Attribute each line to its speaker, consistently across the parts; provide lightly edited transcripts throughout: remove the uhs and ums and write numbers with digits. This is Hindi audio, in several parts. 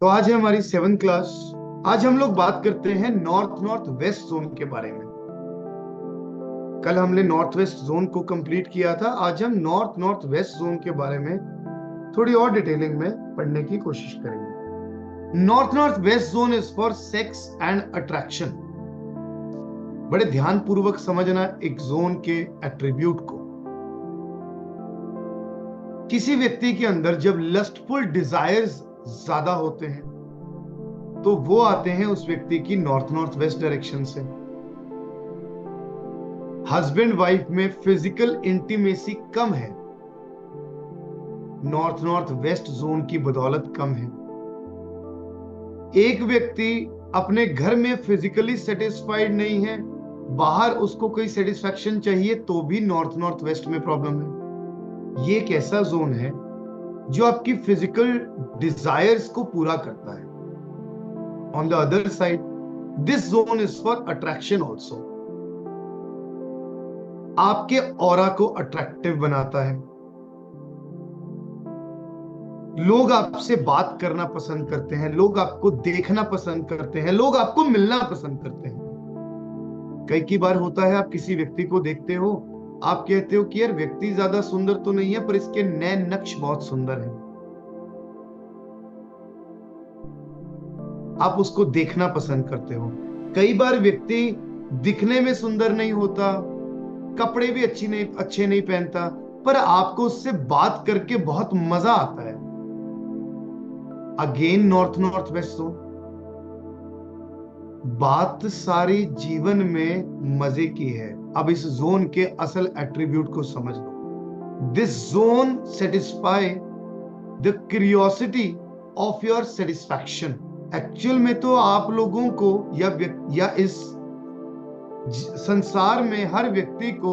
Speaker 1: तो आज है हमारी 7th क्लास। आज हम लोग बात करते हैं नॉर्थ नॉर्थ वेस्ट जोन के बारे में। कल हमने नॉर्थ वेस्ट जोन को कंप्लीट किया था। आज हम नॉर्थ नॉर्थ वेस्ट जोन के बारे में थोड़ी और डिटेलिंग में पढ़ने की कोशिश करेंगे। North north west zone is for sex and attraction. बड़े ध्यान पूर्वक समझना एक जोन के एट्रीब्यूट को। किसी व्यक्ति के अंदर जब लस्टफुल डिजायर्स ज्यादा होते हैं तो वो आते हैं उस व्यक्ति की नॉर्थ नॉर्थ वेस्ट डायरेक्शन से। हस्बैंड वाइफ में फिजिकल इंटीमेसी कम है, नॉर्थ नॉर्थ वेस्ट जोन की बदौलत कम है। एक व्यक्ति अपने घर में फिजिकली सेटिस्फाइड नहीं है, बाहर उसको कोई सेटिस्फैक्शन चाहिए तो भी नॉर्थ नॉर्थ वेस्ट में प्रॉब्लम है। ये एक ऐसा जोन है जो आपकी फिजिकल डिजायर्स को पूरा करता है। On the other side this zone is for attraction also. आपके ऑरा को अट्रैक्टिव बनाता है। लोग आपसे बात करना पसंद करते हैं, लोग आपको देखना पसंद करते हैं, लोग आपको मिलना पसंद करते हैं। कई बार होता है आप किसी व्यक्ति को देखते हो, आप कहते हो कि यार व्यक्ति ज्यादा सुंदर तो नहीं है पर इसके नैन नक्श बहुत सुंदर है। आप उसको देखना पसंद करते हो। कई बार व्यक्ति दिखने में सुंदर नहीं होता, कपड़े भी अच्छे नहीं पहनता, पर आपको उससे बात करके बहुत मजा आता है। Again north north west zone. बात सारी जीवन में मजे की है। अब इस जोन के असल एट्रीब्यूट को समझ लो। This zone satisfy the curiosity of your satisfaction. Actual में तो आप लोगों को या इस संसार में हर व्यक्ति को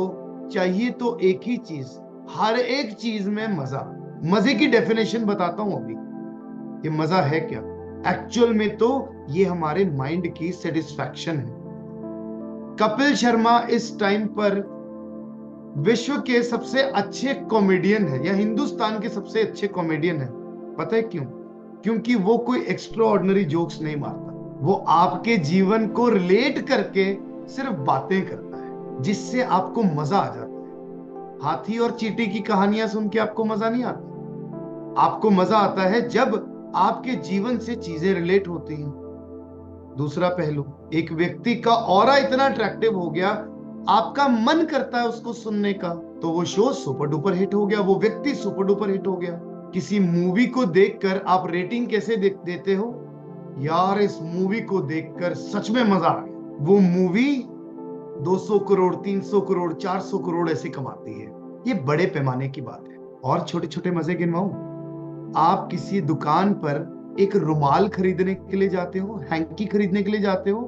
Speaker 1: चाहिए तो एक ही चीज, हर एक चीज में मजा। मजे की डेफिनेशन बताता हूं अभी। ये मजा है क्या? एक्चुअल में तो ये हमारे माइंड की सेटिस्फैक्शन है। कपिल शर्मा इस टाइम पर विश्व के सबसे अच्छे कॉमेडियन है या हिंदुस्तान के सबसे अच्छे कॉमेडियन है। पता है क्यों? क्योंकि वो कोई एक्स्ट्रा ऑर्डिनरी जोक्स नहीं मारता, वो आपके जीवन को रिलेट करके सिर्फ बातें करता है जिससे आपको मजा आ जाता है। हाथी और चींटी की कहानियां सुन के आपको मजा नहीं आता। आपको मजा आता है जब आपके जीवन से चीजें रिलेट होती हैं। दूसरा पहलू, एक व्यक्ति का ऑरा इतना अट्रैक्टिव हो गया, आपका मन करता है उसको सुनने का, तो वो शो सुपर डुपर हिट हो गया, वो व्यक्ति सुपर डुपर हिट हो गया। किसी मूवी को देखकर आप रेटिंग कैसे देते हो? यार इस मूवी को देखकर सच में मजा आ गया। वो मूवी 200 करोड़ 300 करोड़ 400 करोड़ ऐसे कमाती है। ये बड़े पैमाने की बात है। और छोटे छोटे मजे गिनवाऊं? आप किसी दुकान पर एक रुमाल खरीदने के लिए जाते हो, हैंकी खरीदने के लिए जाते हो।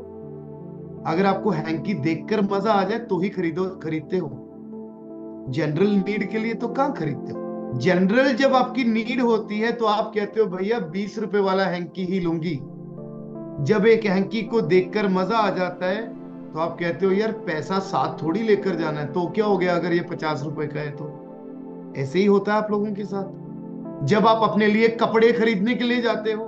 Speaker 1: अगर आपको हैंकी देखकर मजा आ जाए तो ही खरीदते हो। जनरल नीड के लिए तो कहां खरीदते हो? जनरल जब आपकी नीड होती है तो आप कहते हो भैया 20 रुपए वाला हैंकी ही लूंगी। जब एक हैंकी को देखकर मजा आ जाता है तो आप कहते हो यार पैसा साथ थोड़ी लेकर जाना है, तो क्या हो गया अगर ये 50 रुपए का है तो। ऐसे ही होता है आप लोगों के साथ। जब आप अपने लिए कपड़े खरीदने के लिए जाते हो,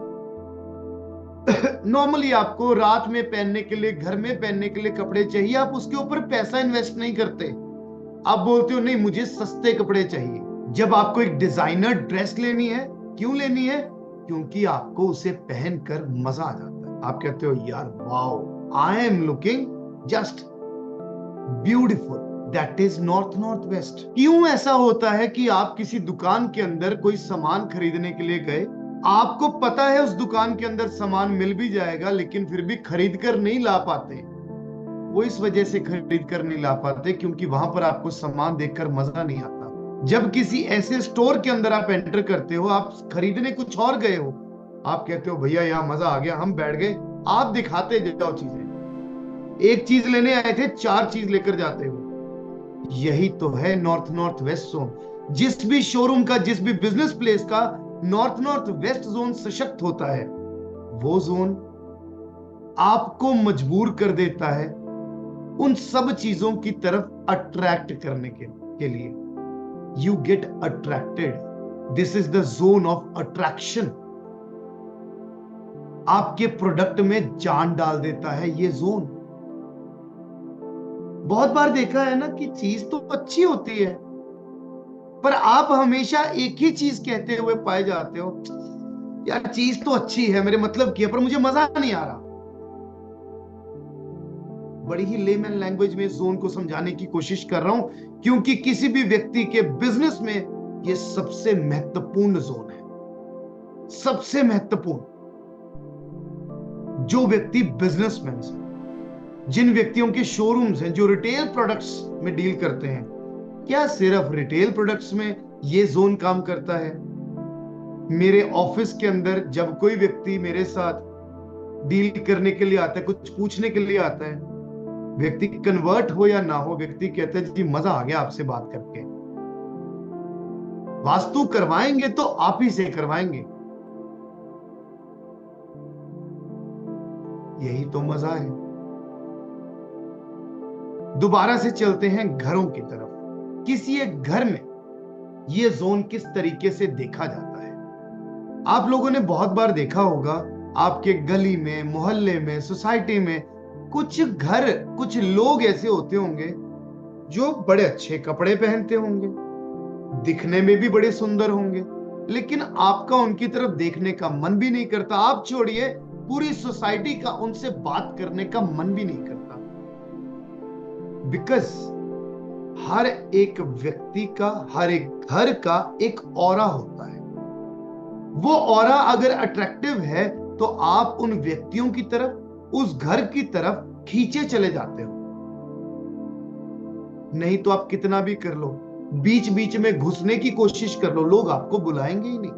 Speaker 1: नॉर्मली आपको रात में पहनने के लिए, घर में पहनने के लिए कपड़े चाहिए, आप उसके ऊपर पैसा इन्वेस्ट नहीं करते। आप बोलते हो नहीं मुझे सस्ते कपड़े चाहिए। जब आपको एक डिजाइनर ड्रेस लेनी है, क्यों लेनी है? क्योंकि आपको उसे पहनकर मजा आ जाता है। आप कहते हो यार wow, I am looking just beautiful. That is north north waste. क्यों ऐसा होता है कि आप किसी दुकान के अंदर कोई सामान खरीदने के लिए गए, आपको पता है उस दुकान के अंदर सामान मिल भी जाएगा, लेकिन फिर भी खरीद कर नहीं ला पाते? वो इस वजह से खरीद कर नहीं ला पाते क्योंकि वहां पर आपको सामान देखकर मजा नहीं आता। जब किसी ऐसे स्टोर के अंदर आप एंटर करते हो, आप खरीदने कुछ और गए हो, आप कहते हो भैया यहाँ मजा आ गया, हम बैठ गए, आप दिखाते जाओ चीजें। एक चीज लेने आए थे, 4 चीज लेकर जाते हो। यही तो है नॉर्थ नॉर्थ वेस्ट जोन। जिस भी शोरूम का, जिस भी बिजनेस प्लेस का नॉर्थ नॉर्थ वेस्ट जोन सशक्त होता है, वो जोन आपको मजबूर कर देता है उन सब चीजों की तरफ अट्रैक्ट करने के लिए। You get attracted. This is the zone of attraction. आपके प्रोडक्ट में जान डाल देता है ये जोन। बहुत बार देखा है ना कि चीज तो अच्छी होती है, पर आप हमेशा एक ही चीज कहते हुए पाए जाते हो, यार चीज तो अच्छी है, मेरे मतलब की है, पर मुझे मजा नहीं आ रहा। बड़ी ही लेमन लैंग्वेज में जोन को समझाने की कोशिश कर रहा हूं, क्योंकि किसी भी व्यक्ति के बिजनेस में यह सबसे महत्वपूर्ण जोन है। सबसे महत्वपूर्ण। जो व्यक्ति बिजनेसमैन हैं, जिन व्यक्तियों के शोरूम्स हैं, जो रिटेल प्रोडक्ट्स में डील करते हैं, क्या सिर्फ रिटेल प्रोडक्ट्स में यह जोन काम करता है? मेरे ऑफिस के अंदर जब कोई व्यक्ति मेरे साथ डील करने के लिए आता है, कुछ पूछने के लिए आता है, व्यक्ति कन्वर्ट हो या ना हो, व्यक्ति कहता है जी मजा आ गया आपसे बात करके, वास्तु करवाएंगे तो आप ही से करवाएंगे। यही तो मजा है। दोबारा से चलते हैं घरों की तरफ। किसी एक घर में यह जोन किस तरीके से देखा जाता है? आप लोगों ने बहुत बार देखा होगा, आपके गली में, मोहल्ले में, सोसाइटी में कुछ घर, कुछ लोग ऐसे होते होंगे जो बड़े अच्छे कपड़े पहनते होंगे, दिखने में भी बड़े सुंदर होंगे, लेकिन आपका उनकी तरफ देखने का मन भी नहीं करता। आप छोड़िए, पूरी सोसाइटी का उनसे बात करने का मन भी नहीं करता। बिकॉज हर एक व्यक्ति का, हर एक घर का एक ऑरा होता है। वो ऑरा अगर अट्रैक्टिव है तो आप उन व्यक्तियों की तरफ, उस घर की तरफ खींचे चले जाते हो। नहीं तो आप कितना भी कर लो, बीच बीच में घुसने की कोशिश कर लो, लोग आपको बुलाएंगे ही नहीं।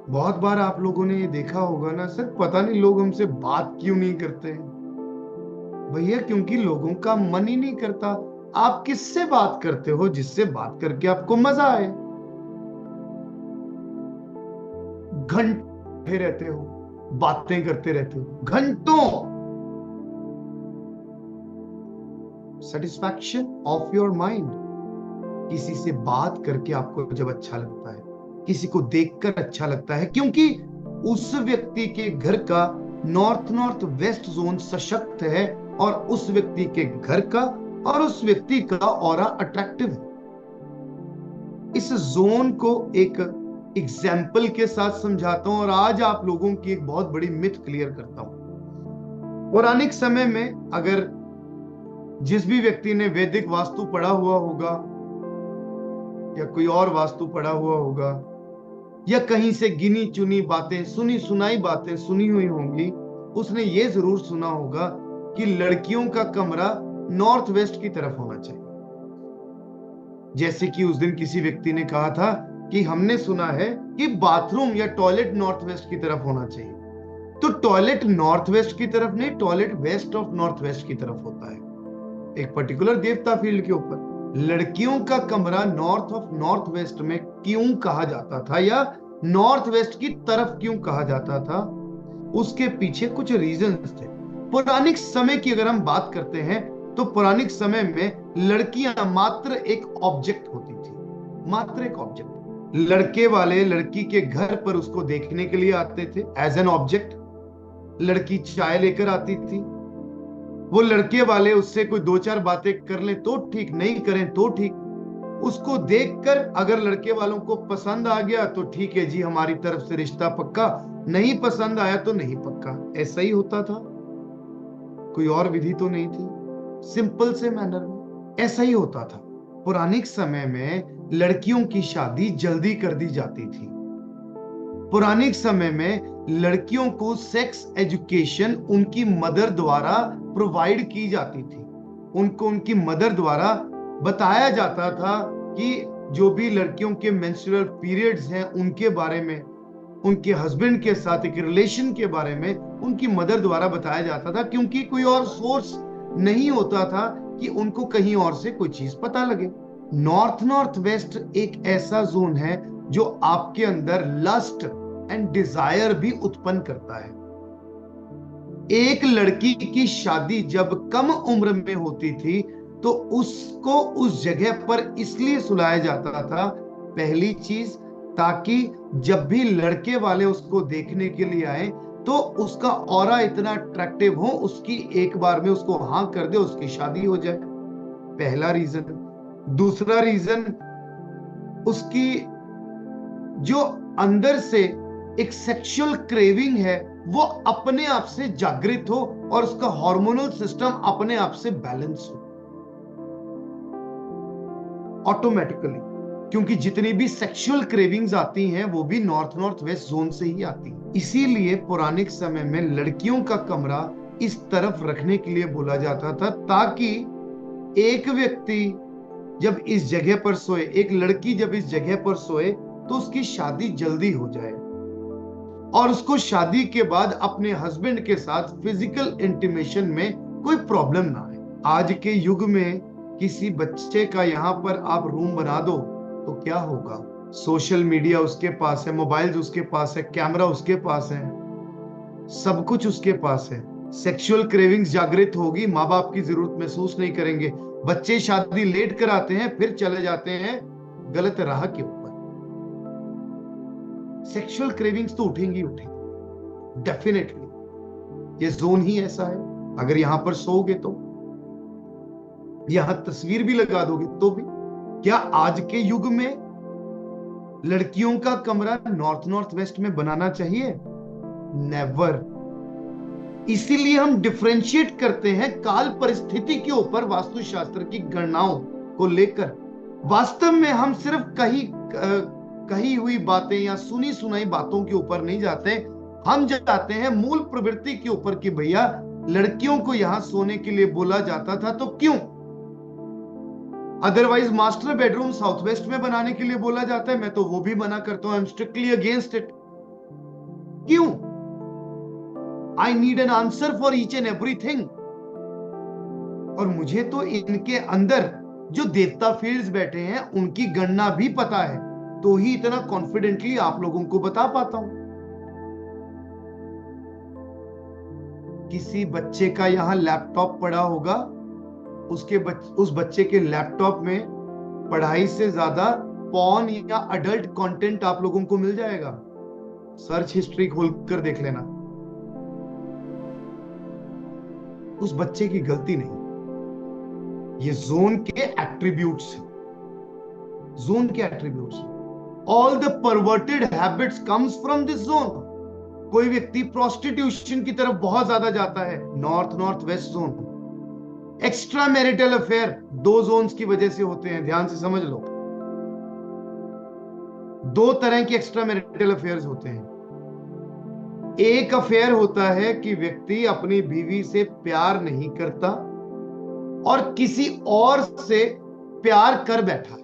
Speaker 1: बहुत बार आप लोगों ने ये देखा होगा ना, सर पता नहीं लोग हमसे बात क्यों नहीं करते हैं। भैया क्योंकि लोगों का मन ही नहीं करता। आप किससे बात करते हो? जिससे बात करके आपको मजा आए। घंटे रहते हो, बातें करते रहते हो, घंटों। Satisfaction of your mind. किसी से बात करके आपको जब अच्छा लगता है, किसी को देखकर अच्छा लगता है, क्योंकि उस व्यक्ति के घर का नॉर्थ वेस्ट जोन सशक्त है, और उस व्यक्ति के घर का और उस व्यक्ति का ऑरा अट्रैक्टिव है। इस जोन को एक एग्जाम्पल के साथ समझाता हूं, और आज आप लोगों की एक बहुत बड़ी मिथ क्लियर करता हूं। पौराणिक समय में अगर जिस भी व्यक्ति ने वैदिक वास्तु पढ़ा हुआ होगा, या कोई और वास्तु पढ़ा हुआ होगा, या कहीं से गिनी चुनी बातें, सुनी सुनाई बातें सुनी हुई होंगी, उसने ये जरूर सुना होगा कि लड़कियों का कमरा नॉर्थ वेस्ट की तरफ होना चाहिए। जैसे कि उस दिन किसी व्यक्ति ने कहा था कि हमने सुना है कि बाथरूम या टॉयलेट नॉर्थ वेस्ट की तरफ होना चाहिए। तो टॉयलेट नॉर्थ वेस्ट की तरफ नहीं, toilet west of north west की तरफ होता है, एक पर्टिकुलर देवता फील्ड के ऊपर। लड़कियों का कमरा नॉर्थ ऑफ नॉर्थ वेस्ट में क्यों कहा जाता था, या नॉर्थ वेस्ट की तरफ क्यों कहा जाता था, उसके पीछे कुछ रीजंस थे। पौराणिक समय की अगर हम बात करते हैं तो पौराणिक समय में लड़कियां मात्र एक ऑब्जेक्ट होती थी, मात्र एक ऑब्जेक्ट। लड़के वाले लड़की के घर पर उसको देखने के लिए आते थे एज एन ऑब्जेक्ट। लड़की चाय लेकर आती थी, वो लड़के वाले उससे कोई दो चार बातें कर ले तो ठीक, नहीं करें तो ठीक। उसको देखकर अगर लड़के वालों को पसंद आ गया तो ठीक है जी, हमारी तरफ से रिश्ता पक्का, नहीं पसंद आया तो नहीं पक्का। ऐसा ही होता था, कोई और विधि तो नहीं थी, सिंपल से मैनर में ऐसा ही होता था। पुरानिक समय में लड़कियों की शादी जल्दी कर दी जाती थी। पुरानिक समय में लड़कियों को सेक्स एजुकेशन उनकी मदर द्वारा प्रोवाइड की जाती थी। उनको उनकी मदर द्वारा बताया जाता था कि जो भी लड़कियों के मेंस्ट्रुअल पीरियड्स हैं उनके बारे में, उनके हस्बैंड के साथ एक रिलेशन के बारे में उनकी मदर द्वारा बताया जाता था, क्योंकि कोई और सोर्स नहीं होता था कि उनको कहीं और से कोई चीज पता लगे। नॉर्थ वेस्ट एक ऐसा जोन है जो आपके अंदर लस्ट एंड डिजायर भी उत्पन्न करता है। एक लड़की की शादी जब कम उम्र में होती थी तो उसको उस जगह पर इसलिए सुलाया जाता था, पहली चीज ताकि जब भी लड़के वाले उसको देखने के लिए आए तो उसका ऑरा इतना अट्रैक्टिव हो, उसकी एक बार में उसको हाँ कर दे, उसकी शादी हो जाए। पहला रीजन। दूसरा रीजन, उसकी जो अंदर से एक सेक्सुअल क्रेविंग है वो अपने आप से जागृत हो और उसका हार्मोनल सिस्टम अपने आप से बैलेंस हो ऑटोमेटिकली, क्योंकि जितनी भी सेक्सुअल क्रेविंग्स आती हैं वो भी नॉर्थ वेस्ट जोन से ही आती हैं। इसीलिए पुराने समय में लड़कियों का कमरा इस तरफ रखने के लिए बोला जाता था, ताकि एक व्यक्ति जब इस जगह पर सोए, एक लड़की जब इस जगह पर सोए तो उसकी शादी जल्दी हो जाए और उसको शादी के बाद अपने हस्बैंड के साथ फिजिकल इंटीमेशन में कोई प्रॉब्लम ना आए। आज के युग में किसी बच्चे का यहाँ पर आप रूम बना दो तो क्या होगा? सोशल मीडिया उसके पास है, मोबाइल उसके पास है, कैमरा उसके पास है, सब कुछ उसके पास है। सेक्सुअल क्रेविंग्स जागृत होगी, माँ बाप की जरूरत महसूस नहीं करेंगे। बच्चे शादी लेट कराते हैं, फिर चले जाते हैं गलत राह के ऊपर। सेक्सुअल क्रेविंग्स तो उठेंगी उठेंगी डेफिनेटली। ये जोन ही ऐसा है। अगर यहां पर सोओगे तो, यहां तस्वीर भी लगा दोगे तो भी, क्या आज के युग में लड़कियों का कमरा नॉर्थ वेस्ट में बनाना चाहिए? नेवर। इसीलिए हम डिफरेंशिएट करते हैं काल परिस्थिति के ऊपर वास्तुशास्त्र की गणनाओं को लेकर। वास्तव में हम सिर्फ कही हुई बातें या सुनी सुनाई बातों के ऊपर नहीं जाते, हम जाते हैं मूल प्रवृत्ति के ऊपर कि भैया लड़कियों को यहां सोने के लिए बोला जाता था तो क्यों? Otherwise master bedroom south west में बनाने के लिए बोला जाता है, मैं तो वो भी मना करता हूं। I am strictly against it. क्यों? I need an answer for each and everything. और मुझे तो इनके अंदर जो देवता फील्ड्स बैठे हैं उनकी गणना भी पता है, तो ही इतना कॉन्फिडेंटली आप लोगों को बता पाता हूं। किसी बच्चे का यहां लैपटॉप पड़ा होगा, उस बच्चे के लैपटॉप में पढ़ाई से ज्यादा पॉर्न या अडल्ट कंटेंट आप लोगों को मिल जाएगा। सर्च हिस्ट्री खोलकर देख लेना। उस बच्चे की गलती नहीं, ये जोन के एट्रीब्यूट्स हैं। जोन के एट्रीब्यूट्स हैं। All the perverted habits comes from this zone. कोई व्यक्ति प्रोस्टिट्यूशन की तरफ बहुत ज्यादा जाता है, north west zone. Extra marital affair 2 zones की वजह से होते हैं, ध्यान से समझ लो। 2 तरह के एक्स्ट्रा मैरिटल अफेयर्स होते हैं। एक अफेयर होता है कि व्यक्ति अपनी बीवी से प्यार नहीं करता और किसी और से प्यार कर बैठा है,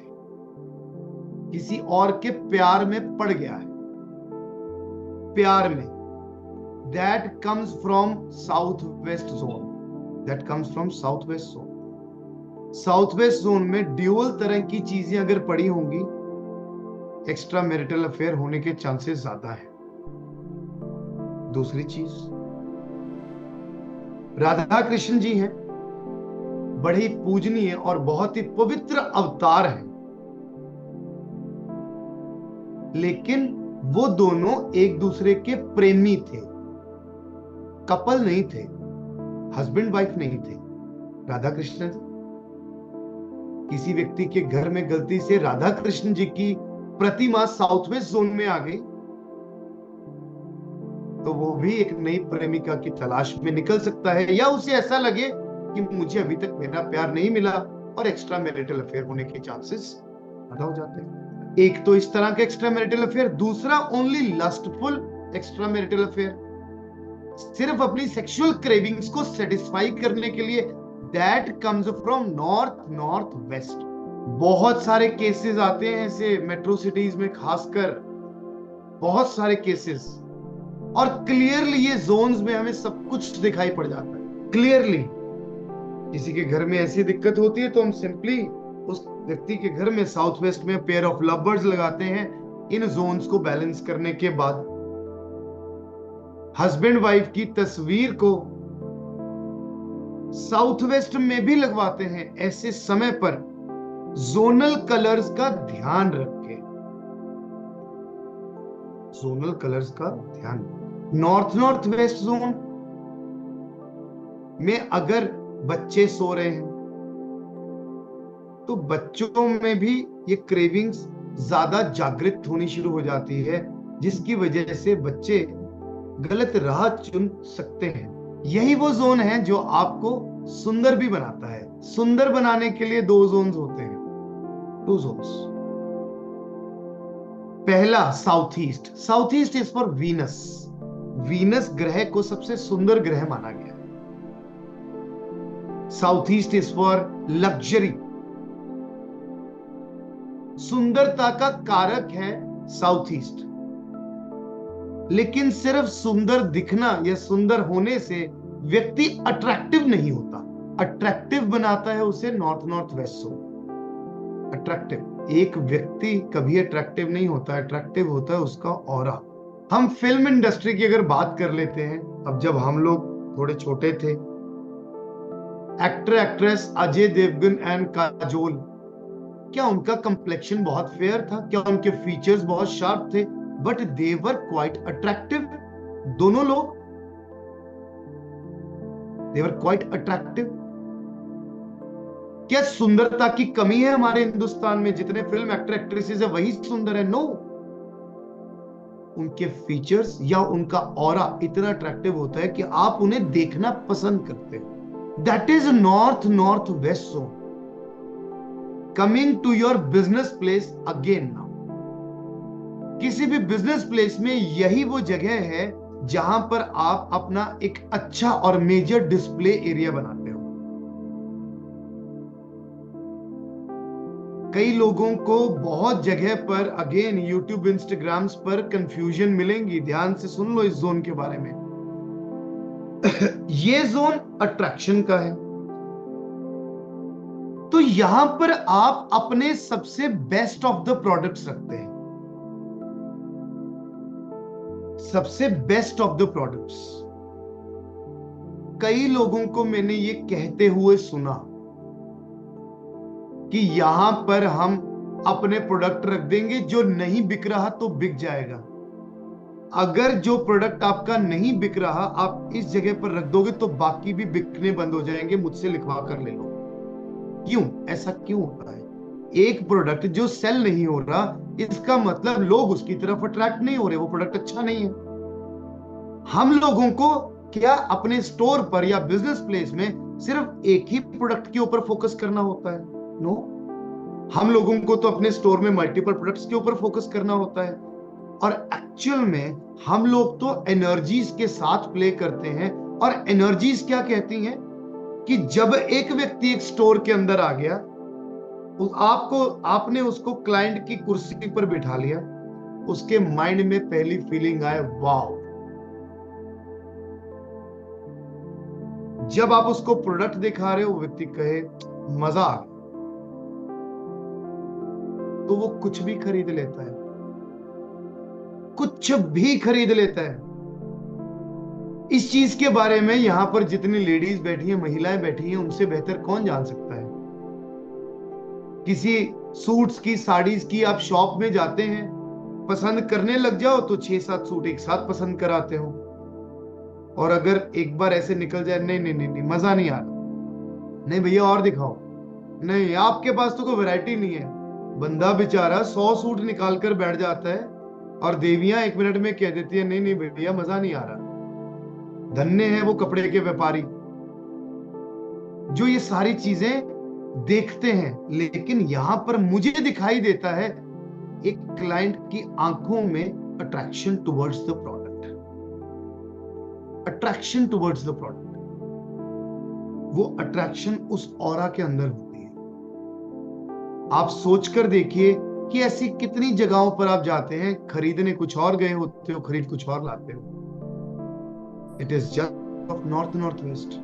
Speaker 1: किसी और के प्यार में पड़ गया है। प्यार में, that comes from south west zone. That comes from south west zone. South west zone में ड्यूअल तरह की चीजें अगर पड़ी होंगी, एक्स्ट्रा मैरिटल अफेयर होने के चांसेस ज्यादा है। दूसरी चीज, राधा कृष्ण जी हैं, बड़े पूजनीय और बहुत ही पवित्र अवतार हैं, लेकिन वो दोनों एक दूसरे के प्रेमी थे, कपल नहीं थे, हस्बैंड वाइफ नहीं थे। राधा कृष्ण जी, किसी व्यक्ति के घर में गलती से राधा कृष्ण जी की प्रतिमा साउथ वेस्ट जोन में आ गई तो वो भी एक नई प्रेमिका की तलाश में निकल सकता है, या उसे ऐसा लगे कि मुझे अभी तक मेरा प्यार नहीं मिला और एक्स्ट्रा मैरिटल अफेयर होने के चांसेस ज्यादा हो जाते हैं। एक तो इस तरह का एक्स्ट्रा मैरिटल अफेयर, दूसरा only lustful extra marital affair, सिर्फ अपनी सेक्सुअल क्रेविंग्स को सेटिस्फाई करने के लिए। That comes from north west. बहुत सारे केसेस आते हैं ऐसे मेट्रो सिटीज में, खासकर बहुत सारे केसेस, और क्लियरली ये जोन्स में हमें सब कुछ दिखाई पड़ जाता है। क्लियरली किसी के घर में ऐसी दिक्कत होती है तो हम सिंपली उस व्यक्ति के घर में साउथ वेस्ट में पेयर ऑफ लवर्स लगाते हैं, इन जोन्स को बैलेंस करने के बाद। हस्बैंड वाइफ की तस्वीर को साउथ वेस्ट में भी लगवाते हैं। ऐसे समय पर जोनल कलर्स का ध्यान रखें। जोनल कलर्स का ध्यान। नॉर्थ नॉर्थ वेस्ट जोन में अगर बच्चे सो रहे हैं तो बच्चों में भी ये क्रेविंग्स ज्यादा जागृत होनी शुरू हो जाती है, जिसकी वजह से बच्चे गलत राह चुन सकते हैं। यही वो जोन है जो आपको सुंदर भी बनाता है। सुंदर बनाने के लिए 2 जोन्स होते हैं, 2 जोन्स। पहला south east. South east is for Venus. Venus ग्रह को सबसे सुंदर ग्रह माना गया है। South east is for luxury. सुंदरता का कारक है साउथ ईस्ट। लेकिन सिर्फ सुंदर दिखना या सुंदर होने से व्यक्ति अट्रैक्टिव नहीं होता। अट्रैक्टिव बनाता है उसे north north west zone. Attractive, एक व्यक्ति कभी अट्रैक्टिव नहीं होता, अट्रैक्टिव होता है उसका ऑरा। हम फिल्म इंडस्ट्री की अगर बात कर लेते हैं, अब जब हम लोग थोड़े छोटे थे, actor actress Ajay Devgan and Kajol, क्या उनका कंप्लेक्शन बहुत फेयर था? क्या उनके फीचर्स बहुत शार्प थे? But they were quite attractive. दोनों लोग दे वर क्वाइट अट्रैक्टिव। क्या सुंदरता की कमी है हमारे हिंदुस्तान में? जितने फिल्म एक्टर एक्ट्रेसेस है वही सुंदर है? नो, उनके फीचर्स या उनका ऑरा इतना अट्रैक्टिव होता है कि आप उन्हें देखना पसंद करते हो। That is north north west zone. Coming to your business place again now. किसी भी बिजनेस प्लेस में यही वो जगह है जहां पर आप अपना एक अच्छा और मेजर डिस्प्ले एरिया बनाते हो। कई लोगों को बहुत जगह पर अगेन यूट्यूब इंस्टाग्राम्स पर कंफ्यूजन मिलेंगी। ध्यान से सुन लो इस जोन के बारे में। ये जोन अट्रैक्शन का है। तो यहां पर आप अपने सबसे बेस्ट ऑफ द प्रोडक्ट्स रखते हैं। सबसे बेस्ट ऑफ द प्रोडक्ट्स। कई लोगों को मैंने ये कहते हुए सुना कि यहां पर हम अपने प्रोडक्ट रख देंगे, जो नहीं बिक रहा तो बिक जाएगा। अगर जो प्रोडक्ट आपका नहीं बिक रहा आप इस जगह पर रख दोगे तो बाकी भी बिकने बंद हो जाएंगे, मुझसे लिखवा कर ले लो। क्यों? ऐसा क्यों होता है? एक प्रोडक्ट जो सेल नहीं हो रहा, इसका मतलब लोग उसकी तरफ अट्रैक्ट नहीं हो रहे, वो प्रोडक्ट अच्छा नहीं है। हम लोगों को क्या अपने स्टोर पर या बिजनेस प्लेस में सिर्फ एक ही प्रोडक्ट के ऊपर फोकस करना होता है? नो, हम लोगों को तो अपने स्टोर में मल्टीपल प्रोडक्ट्स के ऊपर फोकस करना होता है। और एक्चुअल में हम लोग तो एनर्जीज के साथ प्ले करते हैं। और एनर्जीज क्या कहती हैं कि जब एक व्यक्ति एक स्टोर के अंदर आ गया, आपने उसको क्लाइंट की कुर्सी पर बिठा लिया, उसके माइंड में पहली फीलिंग आए वाओ। जब आप उसको प्रोडक्ट दिखा रहे हो, वो व्यक्ति कहे मजा आ गया, तो वो कुछ भी खरीद लेता है। कुछ भी खरीद लेता है। इस चीज के बारे में यहां पर जितनी लेडीज बैठी हैं, महिलाएं बैठी हैं, उनसे बेहतर कौन जान सकता है? किसी सूट्स की, साड़ीज की आप शॉप में जाते हैं, पसंद करने लग जाओ तो 6-7 सूट एक साथ पसंद कराते हो। और अगर एक बार ऐसे निकल जाए नहीं नहीं नहीं, नहीं मजा नहीं आ रहा, नहीं भैया और दिखाओ, नहीं आपके पास तो कोई वैरायटी नहीं है, बंदा बेचारा 100 सूट निकाल कर बैठ जाता है और देवियां 1 मिनट में कह देती है नहीं नहीं भैया मजा नहीं आ रहा। धन्य है वो कपड़े के व्यापारी जो ये सारी चीजें देखते हैं। लेकिन यहां पर मुझे दिखाई देता है एक क्लाइंट की आंखों में attraction towards the product. Attraction towards the product, वो अट्रैक्शन उस ऑरा के अंदर होती है। आप सोचकर देखिए कि ऐसी कितनी जगहों पर आप जाते हैं, खरीदने कुछ और गए होते हो, खरीद कुछ और लाते हो। It is just of north north waste.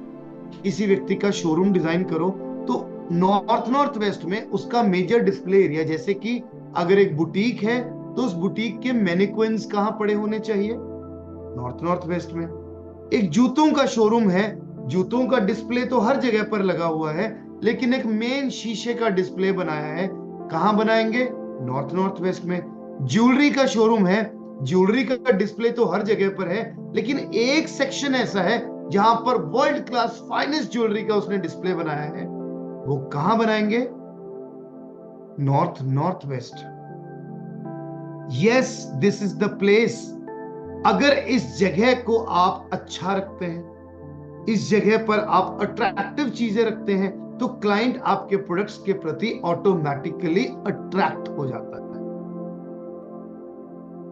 Speaker 1: किसी व्यक्ति का शोरूम डिजाइन करो तो नॉर्थ नॉर्थ वेस्ट में उसका मेजर डिस्प्ले एरिया, जैसे कि अगर एक बुटीक है तो उस बुटीक के मैनिक्विन्स कहां पड़े होने चाहिए? नॉर्थ नॉर्थ वेस्ट में। एक जूतों का शोरूम है, जूतों का डिस्प्ले तो हर जगह पर लगा हुआ है, लेकिन एक मेन शीशे का डिस्प्ले बनाया है, कहां बनाएंगे? नॉर्थ नॉर्थ वेस्ट में। ज्वेलरी का शोरूम है, ज्वेलरी का डिस्प्ले तो हर जगह पर है, लेकिन एक सेक्शन ऐसा है जहां पर वर्ल्ड क्लास फाइनेस्ट ज्वेलरी का उसने डिस्प्ले बनाया है। वो कहां बनाएंगे? North west. Yes, this is the place. अगर इस जगह को आप अच्छा रखते हैं, इस जगह पर आप अट्रैक्टिव चीजें रखते हैं, तो क्लाइंट आपके प्रोडक्ट्स के प्रति ऑटोमेटिकली अट्रैक्ट हो जाता है।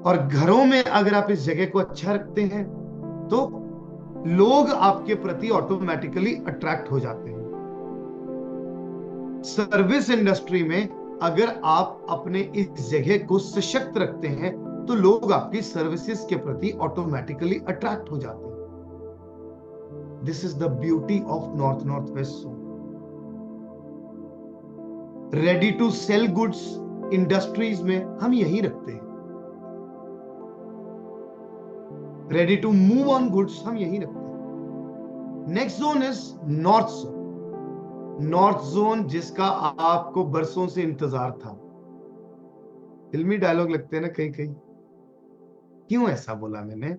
Speaker 1: और घरों में अगर आप इस जगह को अच्छा रखते हैं तो लोग आपके प्रति ऑटोमेटिकली अट्रैक्ट हो जाते हैं। सर्विस इंडस्ट्री में अगर आप अपने इस जगह को सशक्त रखते हैं तो लोग आपकी सर्विसेज के प्रति ऑटोमेटिकली अट्रैक्ट हो जाते हैं। This is the beauty of north west zone. Ready to sell goods industries में हम यही रखते हैं। Ready to move on goods हम यही रखते हैं। Next zone is north zone. North zone जिसका आपको बरसों से इंतजार था। फिल्मी डायलॉग लगते हैं ना कहीं कहीं। क्यों ऐसा बोला मैंने?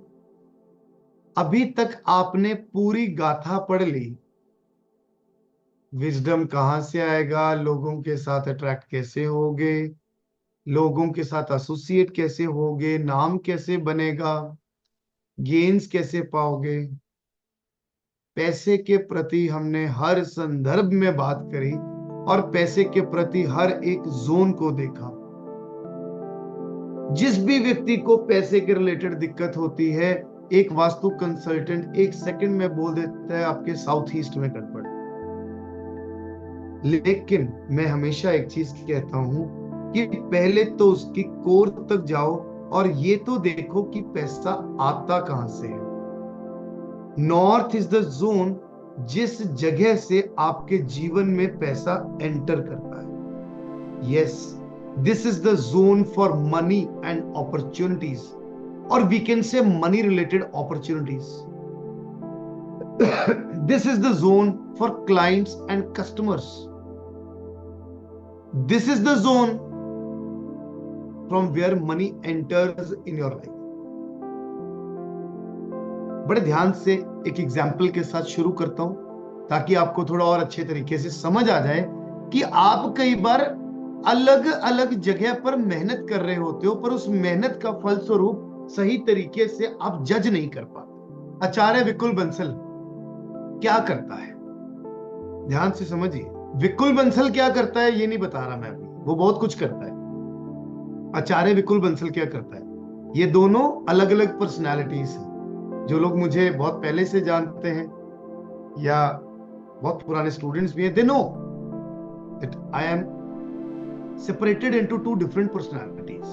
Speaker 1: अभी तक आपने पूरी गाथा पढ़ ली, विजडम कहां से आएगा, लोगों के साथ अट्रैक्ट कैसे होगे, लोगों के साथ एसोसिएट कैसे होगे, नाम कैसे बनेगा, गेन्स कैसे पाओगे। पैसे के प्रति हमने हर संदर्भ में बात करी और पैसे के प्रति हर एक जोन को देखा। जिस भी व्यक्ति को पैसे के रिलेटेड दिक्कत होती है, एक वास्तु कंसल्टेंट 1 सेकंड में बोल देता है आपके साउथ ईस्ट में गड़बड़। लेकिन मैं हमेशा एक चीज कहता हूं कि पहले तो उसकी कोर तक जाओ और ये तो देखो कि पैसा आता कहां से है। नॉर्थ इज द जोन जिस जगह से आपके जीवन में पैसा एंटर करता है। Yes, this is the zone for money and opportunities, और we can say money related opportunities. This is the zone for clients and customers. This is the zone from where money enters in your life. बड़े ध्यान से एक एग्जाम्पल के साथ शुरू करता हूं ताकि आपको थोड़ा और अच्छे तरीके से समझ आ जाए कि आप कई बार अलग अलग जगह पर मेहनत कर रहे होते हो, पर उस मेहनत का फलस्वरूप सही तरीके से आप जज नहीं कर पाते। आचार्य विकुल बंसल क्या करता है? ध्यान से समझिए। विकुल बंसल क्या करता है ये नहीं बता रहा मैं अभी, वो बहुत कुछ करता है। आचार्य विकुल बंसल क्या करता है? ये दोनों अलग अलग पर्सनालिटीज हैं। जो लोग मुझे बहुत पहले से जानते हैं या बहुत पुराने स्टूडेंट्स भी हैं, they know that I am separated into 2 different personalities.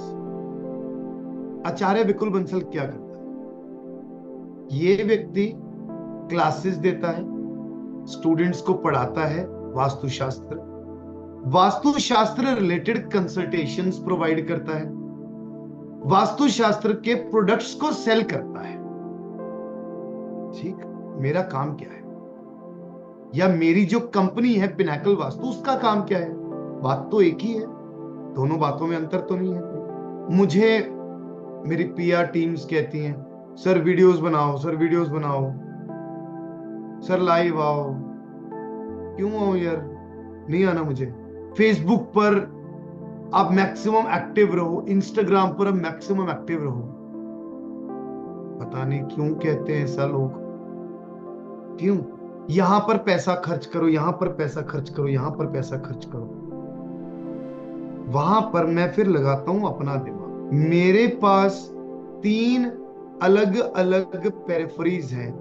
Speaker 1: Acharya Vikul Bansal क्या करता है? ये व्यक्ति क्लासेस देता है, स्टूडेंट्स को पढ़ाता है वास्तुशास्त्र रिलेटेड कंसल्टेशंस प्रोवाइड करता है, वास्तुशास्त्र के प्रोडक्ट्स को सेल करता है। ठीक, मेरा काम क्या है? या मेरी जो कंपनी है पिनाकल वास्तु, उसका काम क्या है? बात तो एक ही है, दोनों बातों में अंतर तो नहीं है। मुझे मेरी पीआर टीम्स कहती हैं सर वीडियोस बनाओ, सर वीडियोस बनाओ, सर लाइव आओ। क्यों आओ यार? नहीं आना मुझे। फेसबुक पर आप मैक्सिमम एक्टिव रहो, इंस्टाग्राम पर आप मैक्सिमम एक्टिव रहो। पता नहीं क्यों कहते हैं ऐसा लोग। क्यों? यहां पर पैसा खर्च करो, यहां पर पैसा खर्च करो, यहां पर पैसा खर्च करो। वहां पर मैं फिर लगाता हूं अपना दिमाग। मेरे पास 3 अलग अलग पेरिफेरीज हैं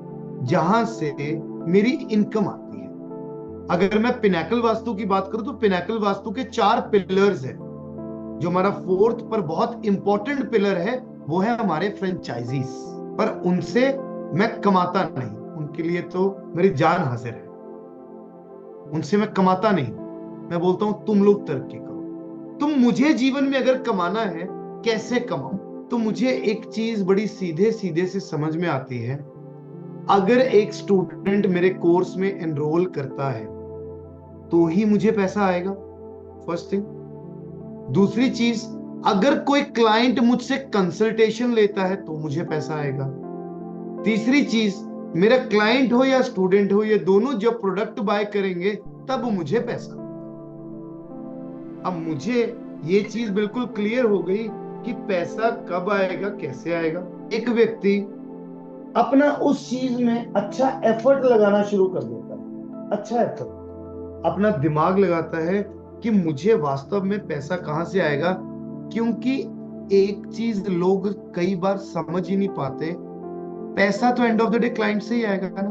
Speaker 1: जहां से मेरी इनकम आती है। अगर मैं पिनाकल वास्तु की बात करूं तो पिनाकल वास्तु के 4 पिलर्स हैं। जो हमारा 4th पर बहुत इंपॉर्टेंट पिलर है वो है हमारे फ्रेंचाइजीज। पर उनसे मैं कमाता नहीं, उनके लिए तो मेरी जान हाजिर है। उनसे मैं कमाता नहीं, मैं बोलता हूं तुम लोग तरक्की करो। तुम मुझे जीवन में अगर कमाना है कैसे कमाओ, तो मुझे एक चीज बड़ी सीधे सीधे से समझ में आती है। अगर एक स्टूडेंट मेरे कोर्स में एनरोल करता है तो ही मुझे पैसा आएगा, फर्स्ट थिंग। दूसरी चीज, अगर कोई क्लाइंट मुझसे कंसल्टेशन लेता है तो मुझे पैसा आएगा। तीसरी चीज, मेरा क्लाइंट हो या स्टूडेंट हो, ये दोनों जब प्रोडक्ट बाय करेंगे तब मुझे पैसा। अब मुझे ये चीज बिल्कुल क्लियर हो गई कि पैसा कब आएगा, कैसे आएगा। एक व्यक्ति अपना उस चीज में अच्छा एफर्ट लगाना शुरू कर देता है, अच्छा एफर्ट अपना दिमाग लगाता है कि मुझे वास्तव में पैसा कहां से आएगा। क्योंकि एक चीज लोग कई बार समझ ही नहीं पाते, पैसा तो end of the day client से ही आएगा ना।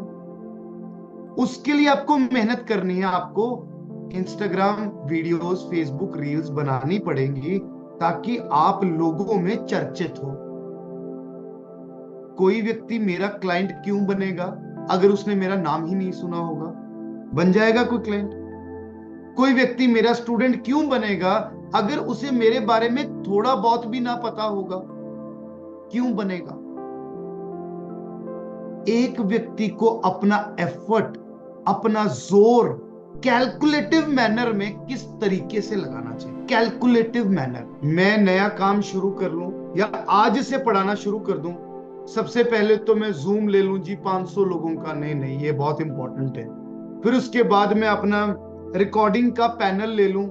Speaker 1: उसके लिए आपको मेहनत करनी है, आपको इंस्टाग्राम वीडियोस, फेसबुक रील्स बनानी पड़ेंगी ताकि आप लोगों में चर्चित हो। कोई व्यक्ति मेरा क्लाइंट क्यों बनेगा अगर उसने मेरा नाम ही नहीं सुना होगा? बन जाएगा कोई क्लाइंट। कोई व्यक्ति मेरा स्टूडेंट क्यों बनेगा अगर उसे मेरे बारे में थोड़ा बहुत भी ना पता होगा? क्यों बनेगा? एक व्यक्ति को अपना एफर्ट, अपना जोर कैलकुलेटिव मैनर में किस तरीके से लगाना चाहिए। कैलकुलेटिव मैनर, मैं नया काम शुरू कर लूं या आज से पढ़ाना शुरू कर दूं, सबसे पहले तो मैं जूम ले लूं जी 500 लोगों का, नहीं, ये बहुत इंपॉर्टेंट है। फिर उसके बाद मैं अपना रिकॉर्डिंग का पैनल ले लूं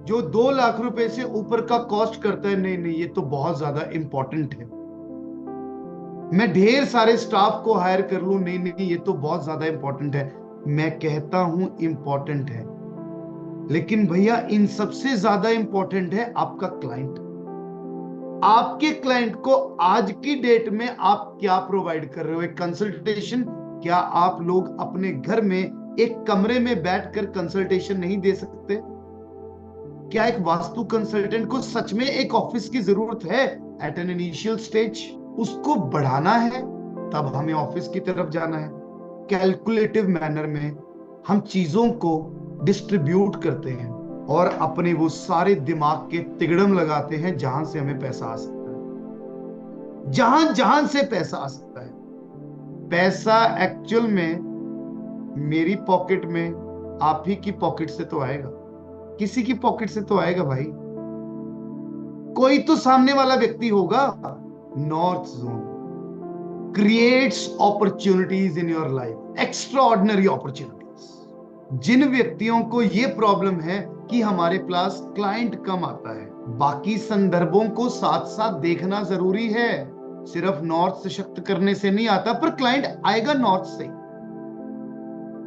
Speaker 1: जो 2 लाख रुपए से ऊपर का कॉस्ट करता है, नहीं, ये तो बहुत ज्यादा इंपॉर्टेंट है। मैं ढेर सारे स्टाफ को हायर कर लूं, नहीं, ये तो बहुत ज्यादा इंपॉर्टेंट है। मैं कहता हूं इंपॉर्टेंट है, लेकिन भैया इन सबसे ज्यादा इंपॉर्टेंट है आपका क्लाइंट। आपके क्लाइंट को आज की डेट में आप क्या प्रोवाइड कर रहे हो? एक कंसल्टेशन। क्या आप लोग अपने घर में एक कमरे में बैठकर कंसल्टेशन नहीं दे सकते? क्या एक वास्तु कंसल्टेंट को सच में एक ऑफिस की जरूरत है एट एन इनिशियल स्टेज? उसको बढ़ाना है तब हमें ऑफिस की तरफ जाना है। कैलकुलेटिव मैनर में हम चीजों को डिस्ट्रीब्यूट करते हैं और अपने वो सारे दिमाग के तिगड़म लगाते हैं जहां से हमें पैसा आ सकता है, जहां जहां से पैसा आ सकता है। पैसा एक्चुअल में मेरी पॉकेट में, आप ही की पॉकेट से तो आएगा, किसी की पॉकेट से तो आएगा भाई। कोई तो सामने वाला व्यक्ति होगा। North zone creates opportunities in your life, extraordinary opportunities. जिन व्यक्तियों को यह प्रॉब्लम है कि हमारे पास क्लाइंट कम आता है, बाकी संदर्भों को साथ साथ देखना जरूरी है। सिर्फ नॉर्थ सशक्त करने से नहीं आता, पर क्लाइंट आएगा नॉर्थ से,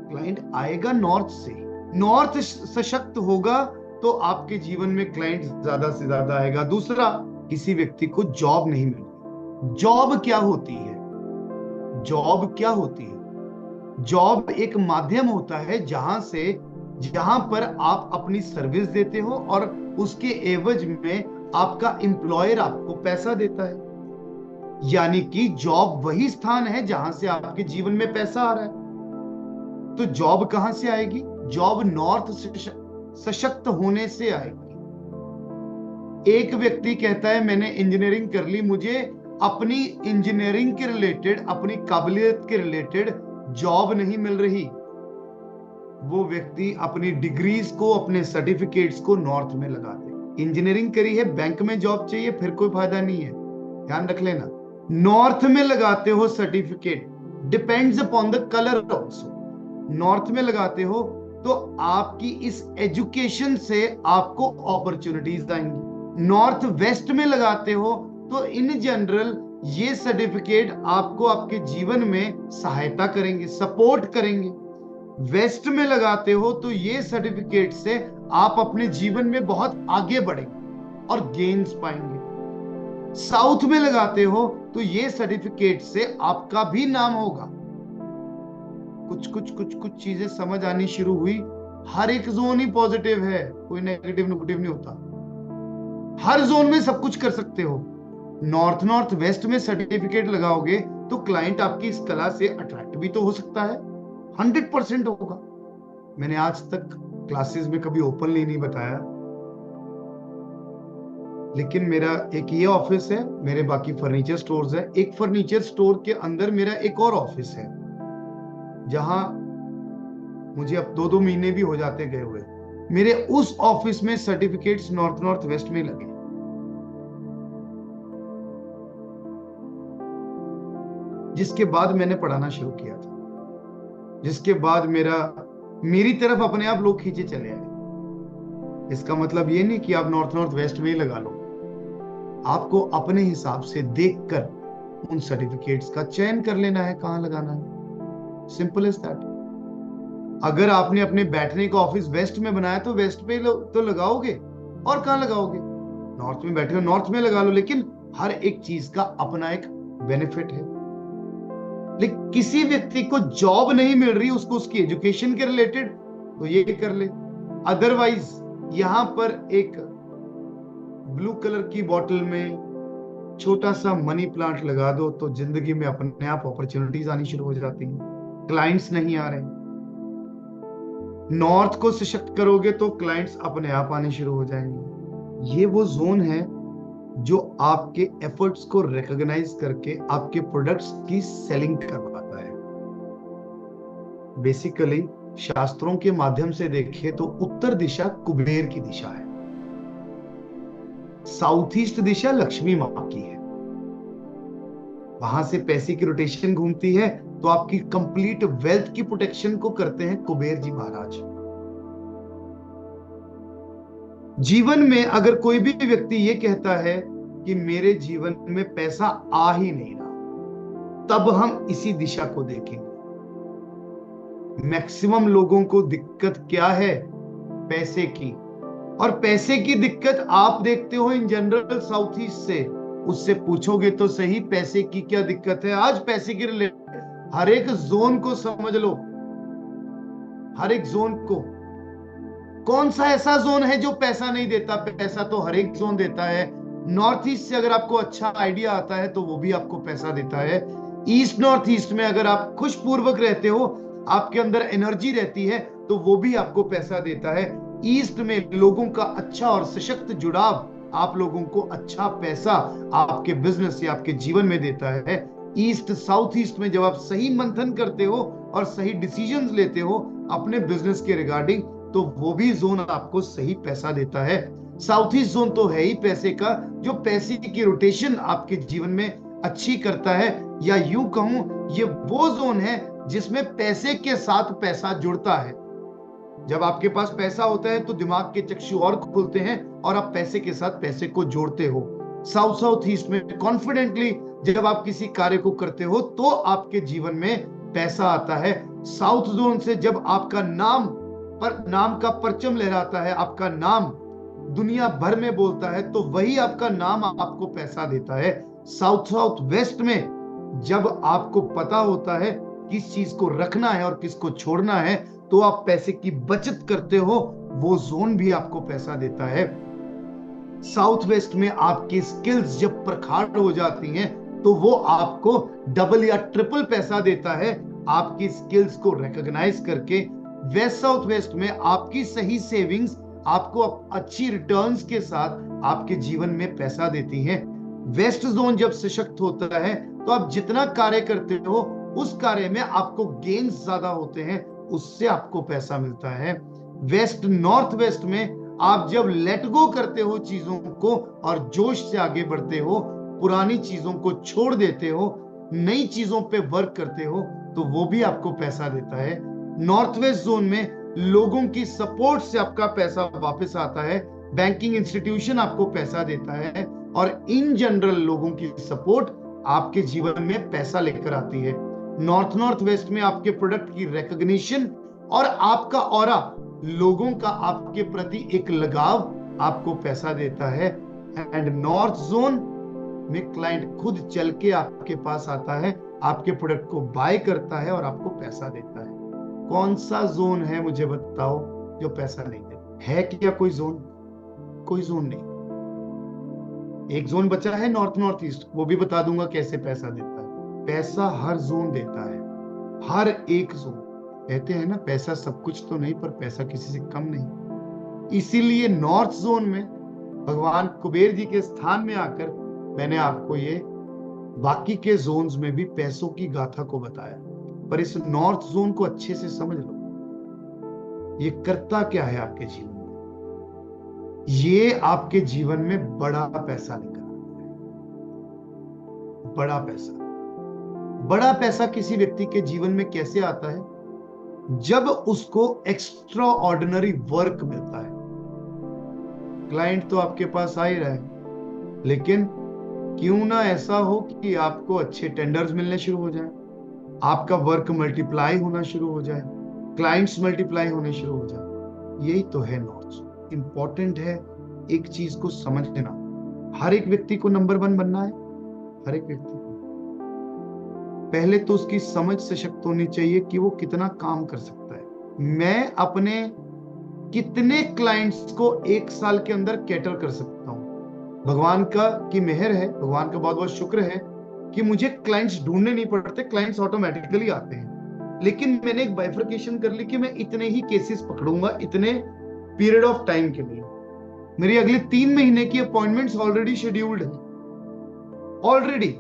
Speaker 1: क्लाइंट आएगा नॉर्थ से। नॉर्थ सशक्त होगा तो आपके जीवन में क्लाइंट ज्यादा से ज्यादा आएगा। दूसरा, किसी व्यक्ति को जॉब नहीं मिलती। जॉब क्या होती है? जॉब क्या होती है? जॉब एक माध्यम होता है जहां पर आप अपनी सर्विस देते हो और उसके एवज में आपका एम्प्लॉयर आपको पैसा देता है। यानी कि जॉब वही स्थान है जहां से आपके जीवन में पैसा आ रहा है। तो जॉब कहां से आएगी? जॉब नॉर्थ सशक्त होने से आएगी। एक व्यक्ति कहता है मैंने इंजीनियरिंग कर ली, मुझे अपनी इंजीनियरिंग के रिलेटेड, अपनी काबिलियत के रिलेटेड जॉब नहीं मिल रही। वो व्यक्ति अपनी डिग्रीज को, अपने सर्टिफिकेट्स को नॉर्थ में लगा दे। इंजीनियरिंग करी है, बैंक में जॉब चाहिए, फिर कोई फायदा नहीं है, ध्यान रख लेना। नॉर्थ में लगाते हो certificate, depends upon the colour also. North में लगाते हो तो आपकी इस एजुकेशन से आपको अपॉर्चुनिटीज आएंगी। नॉर्थ वेस्ट में लगाते हो तो इन जनरल ये सर्टिफिकेट आपको आपके जीवन में सहायता करेंगे, सपोर्ट करेंगे। वेस्ट में लगाते हो तो ये सर्टिफिकेट से आप अपने जीवन में बहुत आगे बढ़ेंगे और गेन्स पाएंगे। साउथ में लगाते हो तो ये सर्टिफिकेट से आपका भी नाम होगा। कुछ चीजें समझ आनी शुरू हुई। हर एक जोन ही पॉजिटिव है, कोई नेगेटिव नहीं होता। हर जोन में सब कुछ कर सकते हो। नॉर्थ वेस्ट में सर्टिफिकेट लगाओगे तो क्लाइंट आपकी इस कला से अट्रैक्ट भी तो हो सकता है, 100% होगा। मैंने आज तक क्लासेस में कभी ओपनली नहीं बताया, लेकिन मेरा एक ये ऑफिस है, मेरे बाकी फर्नीचर स्टोर्स है। एक फर्नीचर स्टोर के अंदर मेरा एक और ऑफिस है जहां मुझे अब 2-2 महीने भी हो जाते गए हुए। मेरे उस ऑफिस में सर्टिफिकेट्स नॉर्थ वेस्ट में लगे। जिसके बाद मैंने पढ़ाना शुरू किया था, जिसके बाद मेरी तरफ अपने आप लोग खींचे चले आए। इसका मतलब ये नहीं कि आप नॉर्थ नॉर्थ वेस्ट में ही लगा लो, आपको अपने हिसाब से देखकर उन सर्टिफिकेट्स का चयन कर लेना है कहां लगाना है। Simple as that. अगर आपने अपने बैठने का ऑफिस वेस्ट में बनाया तो वेस्ट पे तो लगाओगे, और कहां लगाओगे? नॉर्थ में बैठे हो नॉर्थ में लगा लो, लेकिन हर एक चीज का अपना एक बेनिफिट है। लेकिन किसी व्यक्ति को जॉब नहीं मिल रही उसको उसकी एजुकेशन के रिलेटेड, तो ये कर ले। अदरवाइज यहां पर एक ब्लू कलर की बॉटल में छोटा सा मनी प्लांट लगा दो तो जिंदगी में अपने आप अपॉर्चुनिटीज आनी शुरू हो जाती हैं। क्लाइंट्स नहीं आ रहे, नॉर्थ को सशक्त करोगे तो क्लाइंट्स अपने आप आने शुरू हो जाएंगे। ये वो जोन है जो आपके एफर्ट्स को रिकॉग्नाइज करके आपके प्रोडक्ट्स की सेलिंग करवाता है। बेसिकली शास्त्रों के माध्यम से देखें तो उत्तर दिशा कुबेर की दिशा है, साउथ ईस्ट दिशा लक्ष्मी मां की है। वहां से पैसे की रोटेशन घूमती है तो आपकी कंप्लीट वेल्थ की प्रोटेक्शन को करते हैं कुबेर जी महाराज। जीवन में अगर कोई भी व्यक्ति ये कहता है कि मेरे जीवन में पैसा आ ही नहीं रहा, तब हम इसी दिशा को देखेंगे। मैक्सिमम लोगों को दिक्कत क्या है? पैसे की। और पैसे की दिक्कत आप देखते हो इन जनरल साउथ ईस्ट से, उससे पूछोगे तो सही पैसे की क्या दिक्कत है। आज पैसे के रिलेटेड हर एक जोन को समझ लो, हर एक जोन को। कौन सा ऐसा जोन है जो पैसा नहीं देता? पैसा तो हर एक जोन देता है। नॉर्थ ईस्ट से अगर आपको अच्छा आइडिया आता है तो वो भी आपको पैसा देता है। ईस्ट नॉर्थ ईस्ट में अगर आप खुशपूर्वक रहते हो, आपके अंदर एनर्जी रहती है, तो वो भी आपको पैसा देता है। ईस्ट में लोगों का अच्छा और सशक्त जुड़ाव आप लोगों को अच्छा पैसा आपके बिजनेस या आपके जीवन में देता है। ईस्ट साउथ ईस्ट में जब आप सही मंथन करते हो और सही डिसीजंस लेते हो अपने बिजनेस के रिगार्डिंग, तो वो भी जोन आपको सही पैसा देता है। साउथ ईस्ट जोन तो है ही पैसे का, जो पैसे की रोटेशन आपके जीवन में अच्छी करता है। या यूं कहूं, ये वो जोन है जिसमें पैसे के साथ पैसा जुड़ता है। जब आपके पास पैसा होता है तो दिमाग के चक्षु और खुलते हैं और आप पैसे के साथ पैसे को जोड़ते हो। साउथ ईस्ट में कॉन्फिडेंटली जब आप किसी कार्य को करते हो तो आपके जीवन में पैसा आता है। साउथ जोन से जब आपका नाम का परचम लहराता है, आपका नाम दुनिया भर में बोलता है, तो वही आपका नाम आपको पैसा देता है। साउथ वेस्ट में जब आपको पता होता है किस चीज को रखना है और किसको छोड़ना है, तो आप पैसे की बचत करते हो, वो जोन भी आपको पैसा देता है। साउथ वेस्ट में आपकी स्किल्स जब प्रखार हो जाती हैं तो वो आपको डबल या ट्रिपल पैसा देता है, आपकी स्किल्स को रिकॉग्नाइज करके। वेस्ट साउथ वेस्ट में आपकी सही सेविंग्स आपको अच्छी रिटर्न्स के साथ आपके जीवन में पैसा देती हैं। वेस्ट जोन जब सशक्त होता है तो आप जितना कार्य करते हो उस कार्य में आपको गेन्स ज्यादा होते हैं, उससे आपको पैसा मिलता है। वेस्ट नॉर्थ वेस्ट में आप जब लेट गो करते हो चीजों को और जोश से आगे बढ़ते हो, पुरानी चीजों को छोड़ देते हो, नई चीजों पे वर्क करते हो, तो वो भी आपको पैसा देता है। नॉर्थ वेस्ट जोन में लोगों की सपोर्ट से आपका पैसा वापस आता है, बैंकिंग इंस्टीट्यूशन आपको पैसा देता है, और इन जनरल लोगों की सपोर्ट आपके जीवन में पैसा लेकर आती है। नॉर्थ वेस्ट में आपके प्रोडक्ट की रिकॉग्निशन और आपका ऑरा, लोगों का आपके प्रति एक लगाव आपको पैसा देता है। एंड नॉर्थ जोन में क्लाइंट खुद चल के आपके पास आता है, आपके प्रोडक्ट को बाय करता है और आपको पैसा देता है। कौन सा जोन है मुझे बताओ जो पैसा नहीं देता? है क्या कोई जोन? कोई जोन नहीं। एक जोन बचा है नॉर्थ ईस्ट, वो भी बता दूंगा कैसे पैसा देता है। पैसा हर जोन देता है, हर एक जोन। कहते हैं ना, पैसा सब कुछ तो नहीं, पर पैसा किसी से कम नहीं। इसीलिए नॉर्थ जोन में भगवान कुबेर जी के स्थान में आकर मैंने आपको ये बाकी के जोन्स में भी पैसों की गाथा को बताया। पर इस नॉर्थ जोन को अच्छे से समझ लो, ये करता क्या है आपके जीवन में। ये आपके जीवन में बड़ा पैसा लेकर आता है, बड़ा पैसा। बड़ा पैसा किसी व्यक्ति के जीवन में कैसे आता है? जब उसको एक्स्ट्रा ऑर्डिनरी वर्क मिलता है। क्लाइंट तो आपके पास आ ही रहा है, लेकिन क्यों ना ऐसा हो कि आपको अच्छे टेंडर्स मिलने शुरू हो जाए, आपका वर्क मल्टीप्लाई होना शुरू हो जाए, क्लाइंट्स मल्टीप्लाई होने शुरू हो जाए। यही तो है नॉर्थ। इंपॉर्टेंट है एक चीज को समझना, हर एक व्यक्ति को नंबर 1 बनना है। हर एक व्यक्ति को पहले तो उसकी समझ सशक्त होनी चाहिए कि वो कितना काम कर सकता है। मैं अपने कितने क्लाइंट्स को 1 साल के अंदर कैटर कर सकता हूं। भगवान का की मेहर है, भगवान का बहुत बहुत शुक्र है कि मुझे क्लाइंट्स ढूंढने नहीं पड़ते, क्लाइंट्स ऑटोमेटिकली आते हैं। लेकिन मैंने एक बाइफर्केशन कर ली कि मैं इतने ही केसेस पकड़ूंगा इतने पीरियड ऑफ टाइम के लिए। मेरी अगले 3 महीने की अपॉइंटमेंट्स ऑलरेडी शेड्यूल्ड है। ऑलरेडी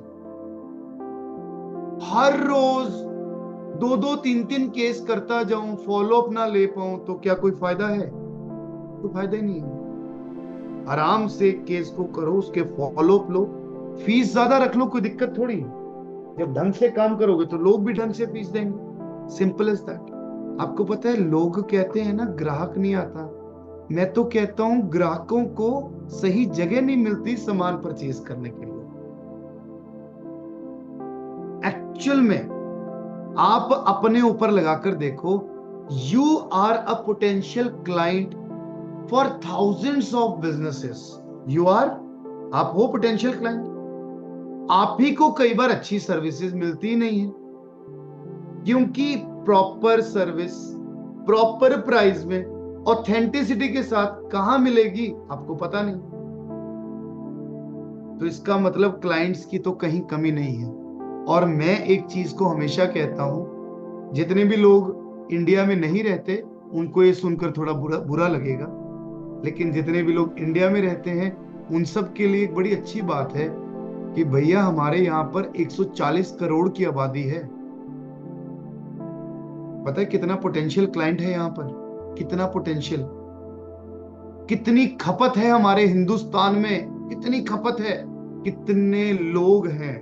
Speaker 1: हर रोज 2-2, 3-3 केस करता जाऊं, फॉलो अप ना ले पाऊं तो क्या कोई फायदा है? तो फायदा ही नहीं है। आराम से केस को करो, उसके फॉलो अप लो, फीस ज्यादा रख लो, कोई दिक्कत थोड़ी है। जब ढंग से काम करोगे तो लोग भी ढंग से फीस देंगे। Simple as that. आपको पता है लोग कहते हैं ना ग्राहक नहीं आता, मैं तो कहता हूं ग्राहकों को सही जगह नहीं मिलती सामान परचेज करने के लिए। एक्चुअल में आप अपने ऊपर लगाकर देखो, you are a potential client for thousands of businesses. You are, आप हो पोटेंशियल क्लाइंट। आप ही को कई बार अच्छी सर्विसेज मिलती नहीं है, क्योंकि प्रॉपर सर्विस प्रॉपर प्राइस में ऑथेंटिसिटी के साथ कहां मिलेगी आपको पता नहीं। तो इसका मतलब क्लाइंट्स की तो कहीं कमी नहीं है। और मैं एक चीज को हमेशा कहता हूं, जितने भी लोग इंडिया में नहीं रहते उनको ये सुनकर थोड़ा बुरा लगेगा, लेकिन जितने भी लोग इंडिया में रहते हैं उन सब के लिए एक बड़ी अच्छी बात है कि भैया हमारे यहाँ पर 140 करोड़ की आबादी है। पता है कितना पोटेंशियल क्लाइंट है यहाँ पर? कितना पोटेंशियल, कितनी खपत है हमारे हिंदुस्तान में, कितनी खपत है, कितने लोग हैं।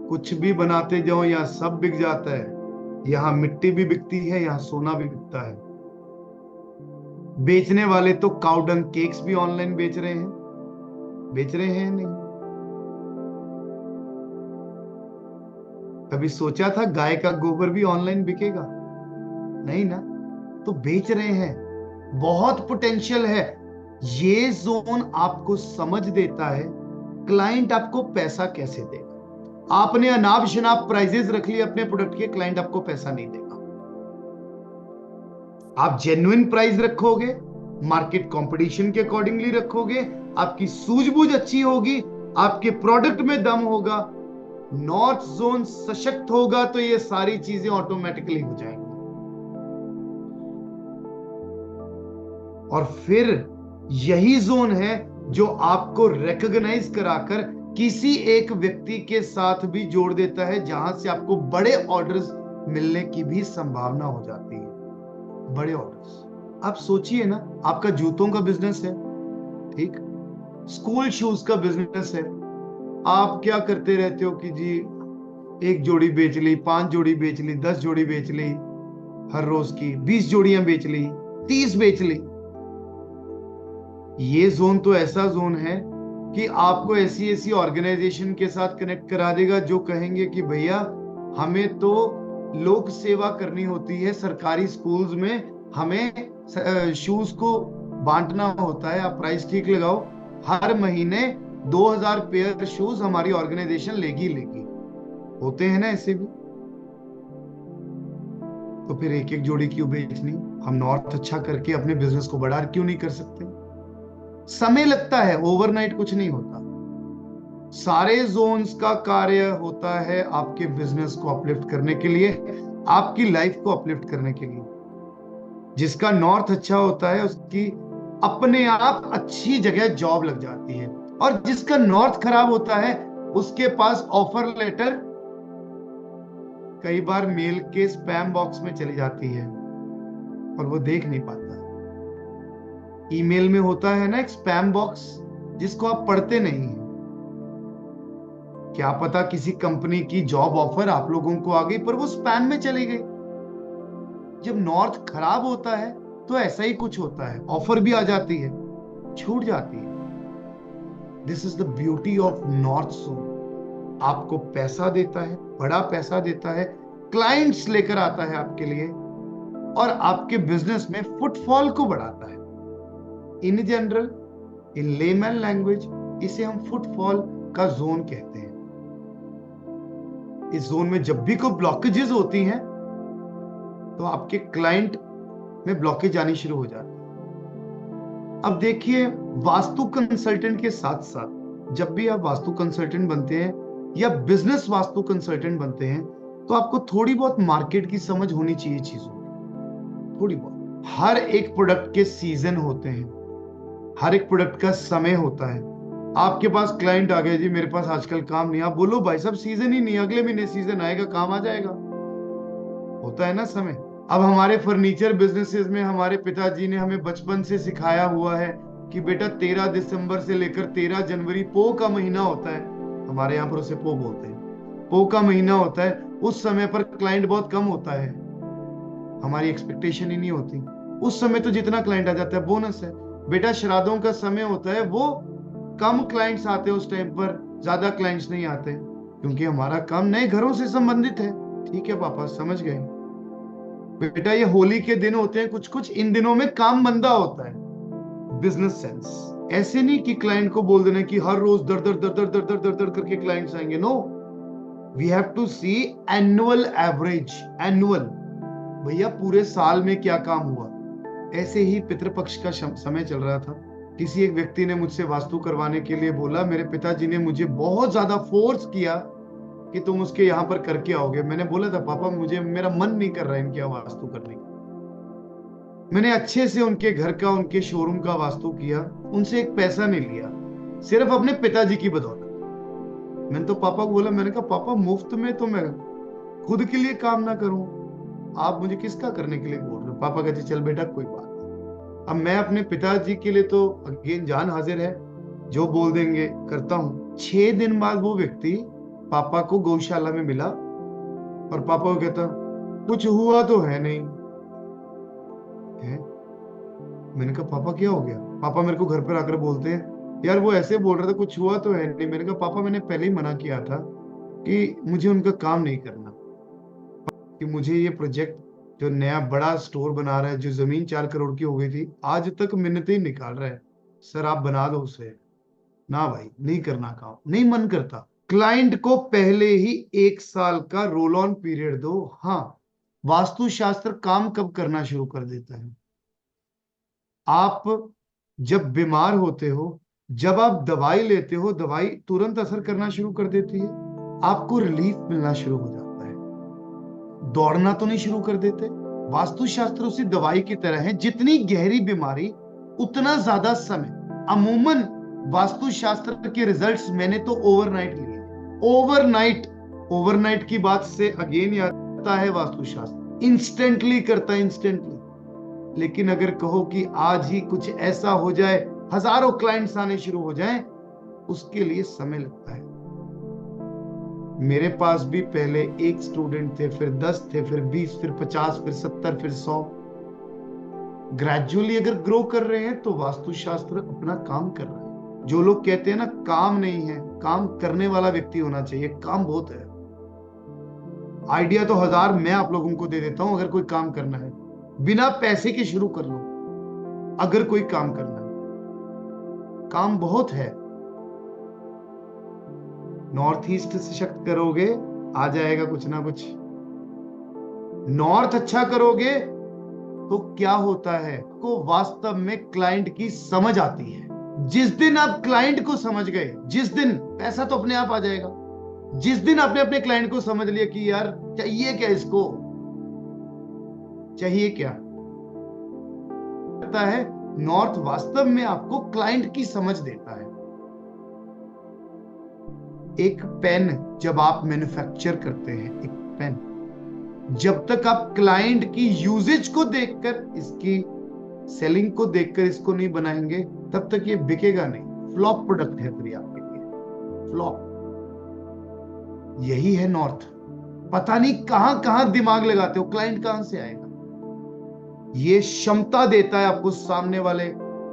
Speaker 1: कुछ भी बनाते जाओ यहाँ सब बिक जाता है। यहाँ मिट्टी भी बिकती है, यहाँ सोना भी बिकता है। बेचने वाले तो काउडंग केक्स भी ऑनलाइन बेच रहे हैं। बेच रहे हैं नहीं? कभी सोचा था गाय का गोबर भी ऑनलाइन बिकेगा? नहीं ना। तो बेच रहे हैं, बहुत पोटेंशियल है। ये जोन आपको समझ देता है क्लाइंट आपको पैसा कैसे देगा। आपने अनाप शनाप प्राइजेस रख लिए अपने प्रोडक्ट के, क्लाइंट आपको पैसा नहीं देगा। आप जेन्युइन प्राइस रखोगे, मार्केट कंपटीशन के अकॉर्डिंगली रखोगे, आपकी सूझबूझ अच्छी होगी, आपके प्रोडक्ट में दम होगा, नॉर्थ जोन सशक्त होगा, तो ये सारी चीजें ऑटोमेटिकली हो जाएंगी। और फिर यही जोन है जो आपको रिकॉग्नाइज कराकर किसी एक व्यक्ति के साथ भी जोड़ देता है, जहां से आपको बड़े ऑर्डर्स मिलने की भी संभावना हो जाती है। बड़े ऑर्डर्स। आप सोचिए ना, आपका जूतों का बिजनेस है, ठीक, स्कूल शूज का बिजनेस है। आप क्या करते रहते हो कि जी 1 जोड़ी बेच ली, 5 जोड़ी बेच ली, 10 जोड़ी बेच ली, हर रोज की 20 जोड़ियां बेच ली, 30 बेच ली। ये जोन तो ऐसा जोन है कि आपको ऐसी ऐसी ऑर्गेनाइजेशन के साथ कनेक्ट करा देगा जो कहेंगे कि भैया हमें तो लोक सेवा करनी होती है, सरकारी स्कूल्स में हमें शूज को बांटना होता है, आप प्राइस ठीक लगाओ, हर महीने 2000 पेयर शूज हमारी ऑर्गेनाइजेशन लेगी। होते हैं ना ऐसे भी। तो फिर 1-1 जोड़ी क्यों बेचनी? हम नॉर्थ अच्छा करके अपने बिजनेस को बढ़ा क्यों नहीं कर सकते? समय लगता है, ओवरनाइट कुछ नहीं होता। सारे जोन्स का कार्य होता है आपके बिजनेस को अपलिफ्ट करने के लिए, आपकी लाइफ को अपलिफ्ट करने के लिए। जिसका नॉर्थ अच्छा होता है उसकी अपने आप अच्छी जगह जॉब लग जाती है, और जिसका नॉर्थ खराब होता है उसके पास ऑफर लेटर कई बार मेल के स्पैम बॉक्स में चली जाती है और वो देख नहीं पाता। ईमेल में होता है ना एक स्पैम बॉक्स, जिसको आप पढ़ते नहीं हैं। क्या पता किसी कंपनी की जॉब ऑफर आप लोगों को आ गई पर वो स्पैम में चली गई। जब नॉर्थ खराब होता है तो ऐसा ही कुछ होता है, ऑफर भी आ जाती है, छूट जाती है। This is the beauty of north zone. आपको पैसा देता है, बड़ा पैसा देता है, क्लाइंट्स लेकर आता है आपके लिए, और आपके बिजनेस में फुटफॉल को बढ़ाता है। In general, in layman language, इसे हम फुटफॉल का जोन कहते हैं। इस जोन में जब भी कोई ब्लॉकेजेस होती हैं तो आपके क्लाइंट में ब्लॉकेज आनी शुरू हो जाती है। अब देखिए, वास्तु कंसल्टेंट के साथ साथ जब भी आप वास्तु कंसल्टेंट बनते हैं या बिजनेस वास्तु कंसल्टेंट बनते हैं तो आपको थोड़ी बहुत मार्केट की समझ होनी चाहिए चीजों की, थोड़ी बहुत। हर एक प्रोडक्ट के सीजन होते हैं, हर एक प्रोडक्ट का समय होता है। आपके पास क्लाइंट आ गया, जी मेरे पास आजकल काम नहीं, आप बोलो भाई साहब सीजन ही नहीं, अगले महीने सीजन आएगा, काम आ जाएगा, होता है ना समय। अब हमारे फर्नीचर बिजनेसेस में हमारे पिताजी ने हमें बचपन से सिखाया हुआ है कि बेटा 13 दिसंबर से लेकर 13 जनवरी पो का महीना होता है, हमारे यहाँ पर उसे पो बोलते हैं, पो का महीना होता है। उस समय पर क्लाइंट बहुत कम होता है, हमारी एक्सपेक्टेशन ही नहीं होती। उस समय तो जितना क्लाइंट आ जाता है बोनस है। बेटा श्राद्धों का समय होता है, वो कम क्लाइंट्स आते हैं उस टाइम पर, ज्यादा क्लाइंट्स नहीं आते क्योंकि हमारा काम नए घरों से संबंधित है। ठीक है पापा, समझ गए। बेटा ये होली के दिन होते हैं कुछ कुछ, इन दिनों में काम मंदा होता है। बिजनेस सेंस, ऐसे नहीं कि क्लाइंट को बोल देना कि हर रोज दर दर दर दर दर दर दर दर करके क्लाइंट्स आएंगे। No, we have to see annual average, annual, भैया पूरे साल में क्या काम हुआ। ऐसे ही पितृपक्ष का समय चल रहा था, किसी एक व्यक्ति ने मुझसे वास्तु करवाने के लिए बोला, मेरे पिताजी ने मुझे बहुत ज्यादा फोर्स किया कि तुम उसके यहाँ पर करके आओगे। मैंने बोला था पापा मुझे, मेरा मन नहीं कर रहा है इनके यहाँ वास्तु करने का। मैंने अच्छे से उनके घर का, उनके शोरूम का वास्तु किया, उनसे एक पैसा नहीं लिया, सिर्फ अपने पिताजी की बदौलत। मैंने तो पापा को बोला, मैंने कहा पापा मुफ्त में तो मैं खुद के लिए काम ना करूं, आप मुझे किसका करने के लिए बोल रहे हो। पापा कहते चल बेटा कोई बात नहीं। अब मैं अपने पिताजी के लिए तो अगेन जान हाजिर है, जो बोल देंगे करता हूं। 6 दिन बाद वो व्यक्ति पापा को गौशाला में मिला और पापा को कहता कुछ हुआ तो है नहीं है। मैंने कहा पापा क्या हो गया। पापा मेरे को घर पर आकर बोलते हैं, यार वो ऐसे बोल रहा था कुछ हुआ तो है नहीं। मैंने कहा पापा मैंने पहले ही मना किया था कि मुझे उनका काम नहीं करना, कि मुझे ये प्रोजेक्ट जो नया बड़ा स्टोर बना रहा है, जो जमीन 4 करोड़ की हो गई थी, आज तक मिन्नतें ही निकाल रहा है, सर आप बना दो उसे। ना भाई, नहीं करना काम, नहीं मन करता। क्लाइंट को पहले ही 1 साल का रोल ऑन पीरियड दो। हाँ, वास्तुशास्त्र काम कब करना शुरू कर देता है, आप जब बीमार होते हो, जब आप दवाई लेते हो, दवाई तुरंत असर करना शुरू कर देती है, आपको रिलीफ मिलना शुरू हो जाता है, दौड़ना तो नहीं शुरू कर देते। वास्तुशास्त्र उसी दवाई की तरह है, जितनी गहरी बीमारी उतना ज्यादा समय। अमूमन वास्तुशास्त्र के रिजल्ट्स मैंने तो ओवरनाइट लिए, ओवरनाइट। ओवरनाइट की बात से अगेन याद आता है वास्तुशास्त्र इंस्टेंटली करता है, इंस्टेंटली। लेकिन अगर कहो कि आज ही कुछ ऐसा हो जाए, हजारों क्लाइंट्स आने शुरू हो जाएं, उसके लिए समय लगता है। मेरे पास भी पहले 1 स्टूडेंट थे, फिर 10 थे, फिर 20, फिर 50, फिर 70, फिर 100। ग्रेजुअली अगर ग्रो कर रहे हैं तो वास्तुशास्त्र अपना काम कर रहा है। जो लोग कहते हैं ना काम नहीं है, काम करने वाला व्यक्ति होना चाहिए, काम बहुत है। आइडिया तो 1000 मैं आप लोगों को दे देता हूं, अगर कोई काम करना है बिना पैसे के शुरू कर लो। अगर कोई काम करना है, काम बहुत है। नॉर्थ ईस्ट सशक्त करोगे, आ जाएगा कुछ ना कुछ। नॉर्थ अच्छा करोगे तो क्या होता है, को वास्तव में क्लाइंट की समझ आती है। जिस दिन आप क्लाइंट को समझ गए, जिस दिन पैसा तो अपने आप आ जाएगा। जिस दिन आपने अपने क्लाइंट को समझ लिया कि यार चाहिए क्या, इसको चाहिए क्या, लगता है नॉर्थ वास्तव में आपको क्लाइंट की समझ देता है। एक पेन जब आप मैन्युफैक्चर करते हैं, एक पेन, जब तक आप क्लाइंट की यूजेज को देखकर, इसकी सेलिंग को देखकर इसको नहीं बनाएंगे, तब तक ये बिकेगा नहीं। फ्लॉप प्रोडक्ट है फिर आपके लिए, फ्लॉप। यही है नॉर्थ। पता नहीं कहां कहां दिमाग लगाते हो, क्लाइंट कहां से आएगा। ये क्षमता देता है आपको सामने वाले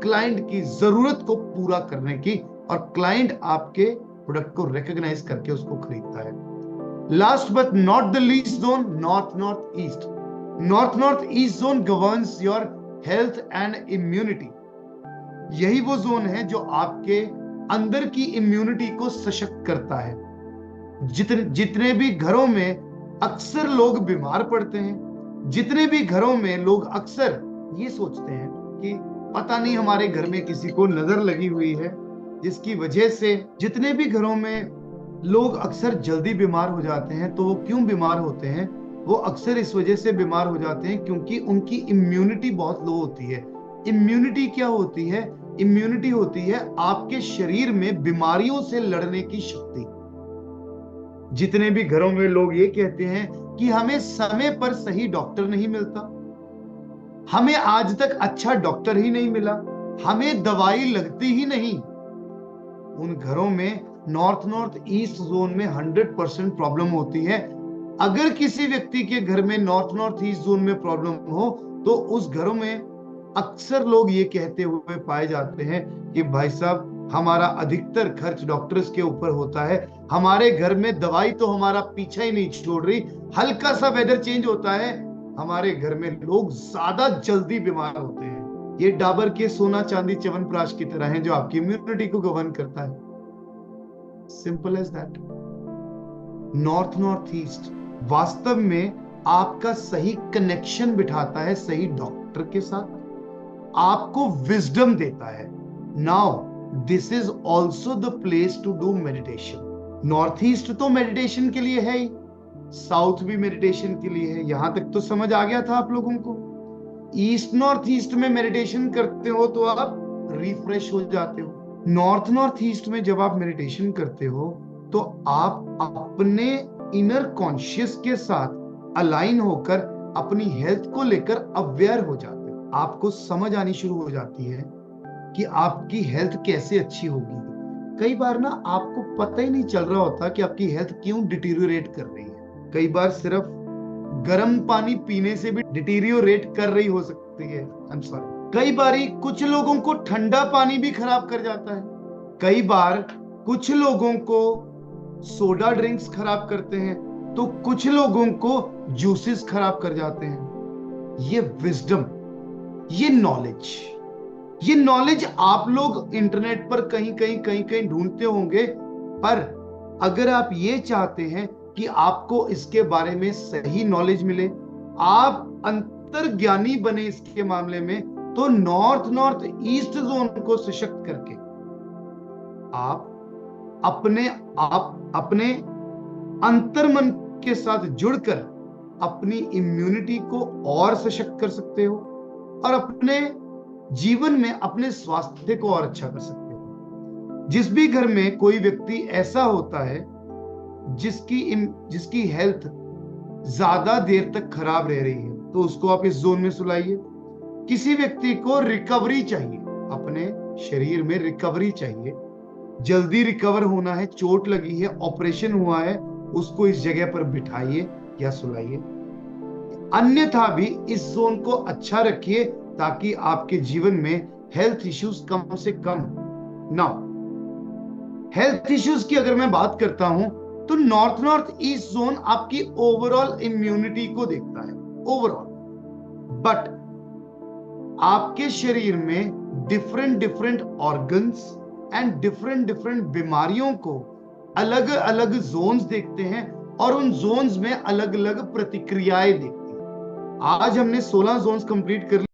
Speaker 1: क्लाइंट की जरूरत को पूरा करने की, और क्लाइंट आपके प्रोडक्ट को रिकॉग्नाइज करके उसको खरीदता है। Last but not the least zone, north north east. North north east zone governs your health and immunity. यही वो जोन है जो आपके अंदर की इम्यूनिटी को सशक्त करता है। जितने भी घरों में अक्सर लोग बीमार पड़ते हैं, जितने भी घरों में लोग अक्सर ये सोचते हैं कि पता नहीं हमारे घर में किसी को नजर लगी हुई है, जिसकी वजह से जितने भी घरों में लोग अक्सर जल्दी बीमार हो जाते हैं, तो वो क्यों बीमार होते हैं? वो अक्सर इस वजह से बीमार हो जाते हैं क्योंकि उनकी इम्यूनिटी बहुत लो होती है। इम्यूनिटी क्या होती है? इम्यूनिटी होती है आपके शरीर में बीमारियों से लड़ने की शक्ति। जितने भी घरों में लोग ये कहते हैं कि हमें समय पर सही डॉक्टर नहीं मिलता, हमें आज तक अच्छा डॉक्टर ही नहीं मिला, हमें दवाई लगती ही नहीं, उन घरों में नॉर्थ नॉर्थ ईस्ट जोन में 100% प्रॉब्लम होती है। अगर किसी व्यक्ति के घर में नॉर्थ नॉर्थ ईस्ट जोन में प्रॉब्लम हो, तो उस घरों में अक्सर लोग ये कहते हुए पाए जाते हैं कि भाई साहब, हमारा अधिकतर खर्च डॉक्टर्स के ऊपर होता है, हमारे घर में दवाई तो हमारा पीछा ही नहीं छोड़ रही, हल्का सा वेदर चेंज होता है, हमारे घर में लोग ज्यादा जल्दी बीमार होते हैं। ये डाबर के सोना चांदी च्यवनप्राश की तरह है, जो आपकी इम्यूनिटी को गवर्न करता है। Simple as that. North north east वास्तव में आपका सही कनेक्शन बिठाता है सही डॉक्टर के साथ, आपको विजडम देता है। Now this is also the place to do meditation. North east तो मेडिटेशन के लिए है ही, साउथ भी मेडिटेशन के लिए है। यहां तक तो समझ आ गया था आप लोगों को। ईस्ट नॉर्थ ईस्ट में मेडिटेशन करते हो तो आप रिफ्रेश हो जाते हो। नॉर्थ नॉर्थ ईस्ट में जब आप मेडिटेशन करते हो तो आप अपने इनर कॉन्शियस के साथ अलाइन होकर अपनी हेल्थ को लेकर अवेयर हो जाते हो। आपको समझ आनी शुरू हो जाती है कि आपकी हेल्थ कैसे अच्छी होगी। कई बार ना आपको पता ही नहीं चल रहा होता कि आपकी हेल्थ क्यों डिटीरियोरेट कर रही है। कई बार सिर्फ गर्म पानी पीने से भी डिटीरियोरेट कर रही हो सकती है। I am sorry. कई बारी कुछ लोगों को ठंडा पानी भी खराब कर जाता है। कई बार कुछ लोगों को सोडा ड्रिंक्स खराब करते हैं, तो कुछ लोगों को जूसेस खराब कर जाते हैं। ये विजडम, ये नॉलेज आप लोग इंटरनेट पर कहीं कहीं ढूंढते होंगे, पर अगर आप ये चाहते हैं कि आपको इसके बारे में सही नॉलेज मिले, आप अंतर्ज्ञानी बने इसके मामले में, तो नॉर्थ नॉर्थ ईस्ट जोन को सशक्त करके आप अपने अंतर्मन के साथ जुड़कर अपनी इम्यूनिटी को और सशक्त कर सकते हो और अपने जीवन में अपने स्वास्थ्य को और अच्छा कर सकते हो। जिस भी घर में कोई व्यक्ति ऐसा होता है जिसकी हेल्थ ज्यादा देर तक खराब रह रही है, तो उसको आप इस जोन में सुलाइए। किसी व्यक्ति को रिकवरी चाहिए, अपने शरीर में रिकवरी चाहिए, जल्दी रिकवर होना है, चोट लगी है, ऑपरेशन हुआ है, उसको इस जगह पर बिठाइए या सुलाइए। अन्यथा भी इस जोन को अच्छा रखिए ताकि आपके जीवन में हेल्थ इश्यूज कम से कम ना हो। हेल्थ इश्यूज की अगर मैं बात करता हूं तो नॉर्थ नॉर्थ ईस्ट जोन आपकी ओवरऑल इम्यूनिटी को देखता है, ओवरऑल। बट आपके शरीर में डिफरेंट ऑर्गन्स एंड डिफरेंट बीमारियों को अलग अलग जोन्स देखते हैं और उन जोन्स में अलग अलग प्रतिक्रियाएं देखते हैं। आज हमने 16 जोन्स कंप्लीट कर